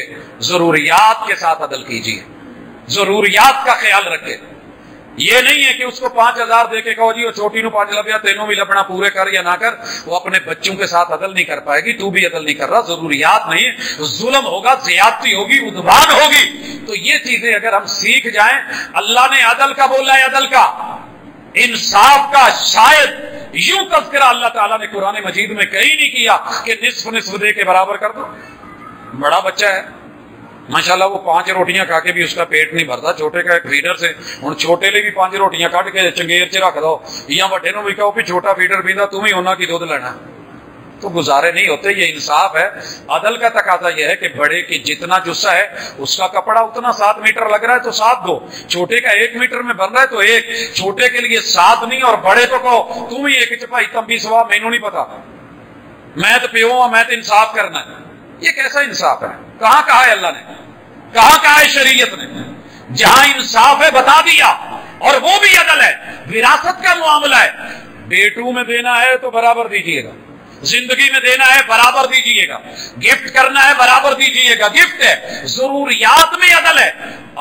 ضروریات کے ساتھ عدل کیجیے، ضروریات کا خیال رکھے۔ یہ نہیں ہے کہ اس کو 5000 دے کے کہو جی وہ چھوٹی نو 5 لبیا تینوں بھی لبنا پورے کر یا نہ کر، وہ اپنے بچوں کے ساتھ عدل نہیں کر پائے گی، تو بھی عدل نہیں کر رہا، ضروریات نہیں ہے، ظلم ہوگا، زیادتی ہوگی، عدوان ہوگی۔ تو یہ چیزیں اگر ہم سیکھ جائیں، اللہ نے عدل کا بولا ہے، عدل کا، انصاف کا، شاید یوں تذکرہ اللہ تعالیٰ نے قرآن مجید میں کہیں نہیں کیا کہ نصف نصف دے کے برابر کر دو۔ بڑا بچہ ہے ماشاءاللہ، وہ 5 روٹیاں کھا کے بھی اس کا پیٹ نہیں بھرتا، چھوٹے کا ایک فیڈر سے ہوں چھوٹے لے بھی 5 روٹیاں کٹ کے چنگیر چ رکھ دو، یا وڈے نو بھی کہو بھی چھوٹا فیڈر پیندا تم ہی ہونا کی دودھ لینا، تو گزارے نہیں ہوتے۔ یہ انصاف ہے۔ عدل کا تقاضا یہ ہے کہ بڑے کی جتنا جسہ ہے اس کا کپڑا اتنا 7 میٹر لگ رہا ہے تو 7 دو، چھوٹے کا 1 میٹر میں بن رہا ہے تو 1، چھوٹے کے لیے 7 نہیں، اور بڑے تو کہو تم ہی 1 چپائی تمبی سوا، مینوں نہیں پتا، میں تو پیو ہوں، میں تو انصاف کرنا ہے۔ یہ کیسا انصاف ہے؟ کہاں کہا ہے اللہ نے؟ کہاں کہا ہے شریعت نے؟ جہاں انصاف ہے بتا دیا، اور وہ بھی عدل ہے۔ وراثت کا معاملہ ہے، بیٹوں میں دینا ہے تو برابر دیجیے گا، زندگی میں دینا ہے برابر دیجیے گا، گفٹ کرنا ہے برابر دیجیے گا، گفٹ ہے۔ ضروریات میں عدل ہے،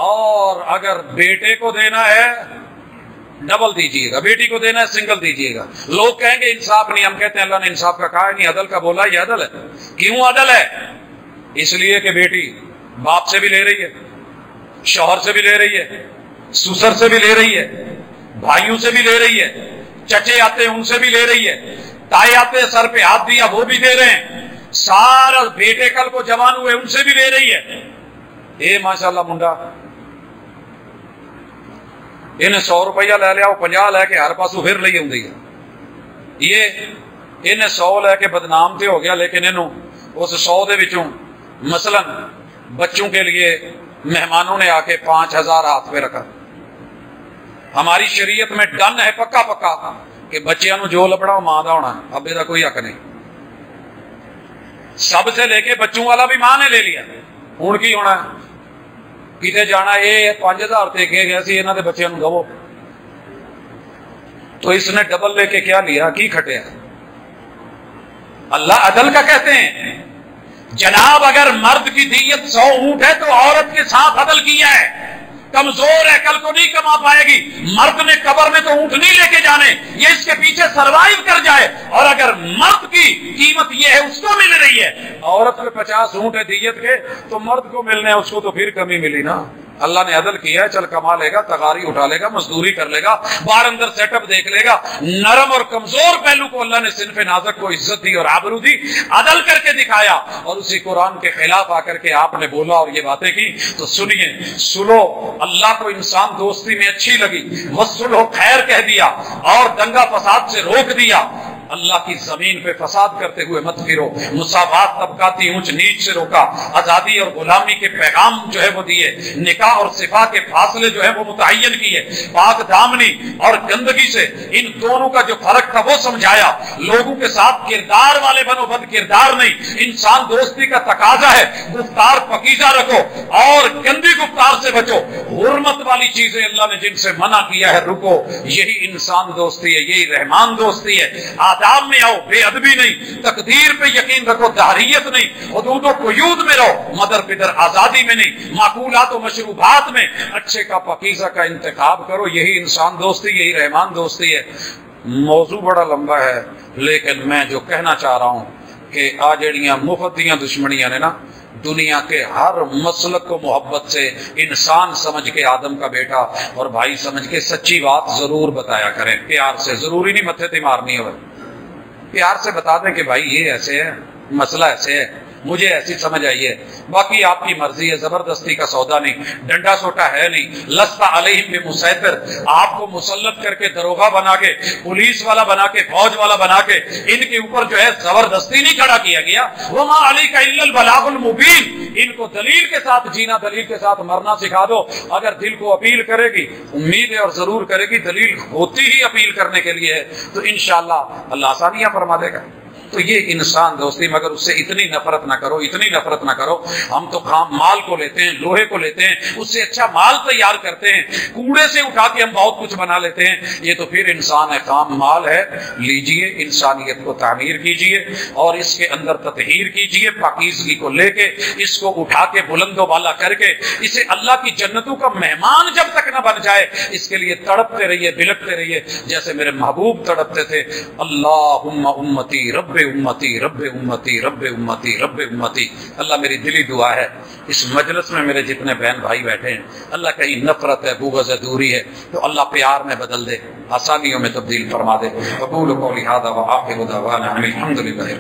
اور اگر بیٹے کو دینا ہے ڈبل دیجیے گا، بیٹی کو دینا ہے سنگل دیجیے گا۔ لوگ کہیں گے انصاف نہیں، ہم کہتے ہیں اللہ نے انصاف کا کہا ہے نہیں، عدل کا بولا، یہ عدل ہے۔ کیوں عدل ہے؟ اس لیے کہ بیٹی باپ سے بھی لے رہی ہے، شوہر سے بھی لے رہی ہے، سسر سے بھی لے رہی ہے، بھائیوں سے بھی لے رہی ہے، چچے آتے ہیں ان سے بھی لے رہی ہے، تائے آتے سر پہ ہاتھ دیا وہ بھی دے رہے ہیں، سارا بیٹے کل کو جوان ہوئے ان سے بھی لے رہی ہے۔ اے ماشاءاللہ منڈا انہیں 100 روپیہ لے لیا، وہ 50 لے کے ہر پاسوں پھر لئی ہوں۔ یہ انہیں 100 لے کے بدنام تے ہو گیا، لیکن انہوں اس 100 دے وچوں مثلا بچوں کے لیے مہمانوں نے آ کے 5000 ہاتھ پہ رکھا۔ ہماری شریعت میں ڈن ہے پکا پکا کہ بچیاں نو جو لبڑا وہ ماں دا ہونا، ابے دا کوئی حق نہیں۔ سب سے لے کے بچوں والا بھی ماں نے لے لیا، ہوں کی ہونا کتے جانا، یہ 5000 دے کے گیا سی انہاں دے بچیاں نو دو، تو اس نے ڈبل لے کے کیا لیا، کی کھٹیا؟ اللہ عدل کا کہتے ہیں جناب، اگر مرد کی دیت 100 اونٹ ہے تو عورت کے ساتھ عدل کیا ہے، کمزور ہے کل کو نہیں کما پائے گی، مرد نے قبر میں تو اونٹ نہیں لے کے جانے، یہ اس کے پیچھے سروائیو کر جائے، اور اگر مرد کی قیمت یہ ہے اس کو مل رہی ہے، عورت پہ 50 اونٹ ہے دیت کے تو مرد کو ملنے اس کو تو پھر کمی ملی نا۔ اللہ نے عدل کیا ہے، چل کما لے گا، تغاری اٹھا لے گا، مزدوری کر لے گا، باہر اندر سیٹ اپ دیکھ لے گا، نرم اور کمزور پہلو کو اللہ نے صنف نازک کو عزت دی اور آبرو دی، عدل کر کے دکھایا، اور اسی قرآن کے خلاف آ کر کے آپ نے بولا اور یہ باتیں کی۔ تو سنیے، سلو اللہ کو انسان دوستی میں اچھی لگی، وصلو خیر کہہ دیا اور دنگا فساد سے روک دیا۔ اللہ کی زمین پہ فساد کرتے ہوئے مت پھرو، مساوات طبقاتی اونچ نیچ سے روکا، آزادی اور غلامی کے پیغام جو ہے وہ دیے، نکاح اور صفا کے فاصلے جو ہے وہ متعین کیے، پاک دامنی اور گندگی سے ان دونوں کا جو فرق تھا وہ سمجھایا، لوگوں کے ساتھ کردار والے بنو، بد کردار نہیں، انسان دوستی کا تقاضا ہے، گفتار پکیزہ رکھو اور گندی گفتار سے بچو، حرمت والی چیزیں اللہ نے جن سے منع کیا ہے رکو، یہی انسان دوستی ہے، یہی رحمان دوستی ہے۔ آداب میں آؤ، بے ادبی نہیں، تقدیر پہ یقین رکھو، دہریت نہیں، حدود و قیود میں رہو، مدر پدر آزادی میں نہیں، معقولات و مشروبات میں اچھے کا پاکیزہ کا انتخاب کرو، یہی انسان دوستی، یہی رحمان دوستی ہے۔ موضوع بڑا لمبا ہے، لیکن میں جو کہنا چاہ رہا ہوں کہ آ جڑیاں مفت دیاں دشمنیاں نے نا، دنیا کے ہر مسلک کو محبت سے انسان سمجھ کے، آدم کا بیٹا اور بھائی سمجھ کے سچی بات ضرور بتایا کریں، پیار سے، ضروری نہیں متھے تے مارنی ہو، پیار سے بتا دیں کہ بھائی یہ ایسے ہے، مسئلہ ایسے ہے، مجھے ایسی سمجھ آئی ہے، باقی آپ کی مرضی ہے، زبردستی کا سودا نہیں، ڈنڈا سوٹا ہے نہیں، لستا علیہم بمسیطر، آپ کو مسلط کر کے دروغہ بنا کے، پولیس والا بنا کے، فوج والا بنا کے ان کے اوپر جو ہے زبردستی نہیں کھڑا کیا گیا، وما علیک الا البلاغ المبین، ان کو دلیل کے ساتھ جینا، دلیل کے ساتھ مرنا سکھا دو، اگر دل کو اپیل کرے گی، امید ہے اور ضرور کرے گی، دلیل ہوتی ہی اپیل کرنے کے لیے ہے، تو انشاءاللہ اللہ آسانیاں فرما دے گا۔ تو یہ انسان دوستی، مگر اس سے اتنی نفرت نہ کرو، اتنی نفرت نہ کرو، ہم تو خام مال کو لیتے ہیں، لوہے کو لیتے ہیں، اس سے اچھا مال تیار کرتے ہیں، کوڑے سے اٹھا کے ہم بہت کچھ بنا لیتے ہیں، یہ تو پھر انسان ہے، خام مال ہے، لیجئے، انسانیت کو تعمیر کیجئے اور اس کے اندر تطہیر کیجئے، پاکیزگی کو لے کے اس کو اٹھا کے بلند و بالا کر کے اسے اللہ کی جنتوں کا مہمان جب تک نہ بن جائے، اس کے لیے تڑپتے رہیے، بلکتے رہیے، جیسے میرے محبوب تڑپتے تھے، اللہم امتی رب امتی رب امتی رب امتی رب امتی۔ اللہ میری دلی دعا ہے اس مجلس میں میرے جتنے بہن بھائی بیٹھے ہیں، اللہ کہیں نفرت ہے، بغض ہے، دوری ہے، تو اللہ پیار میں بدل دے، آسانیوں میں تبدیل فرما دے۔ قبول قولی ھذا وآخر دعوانا الحمد للہ۔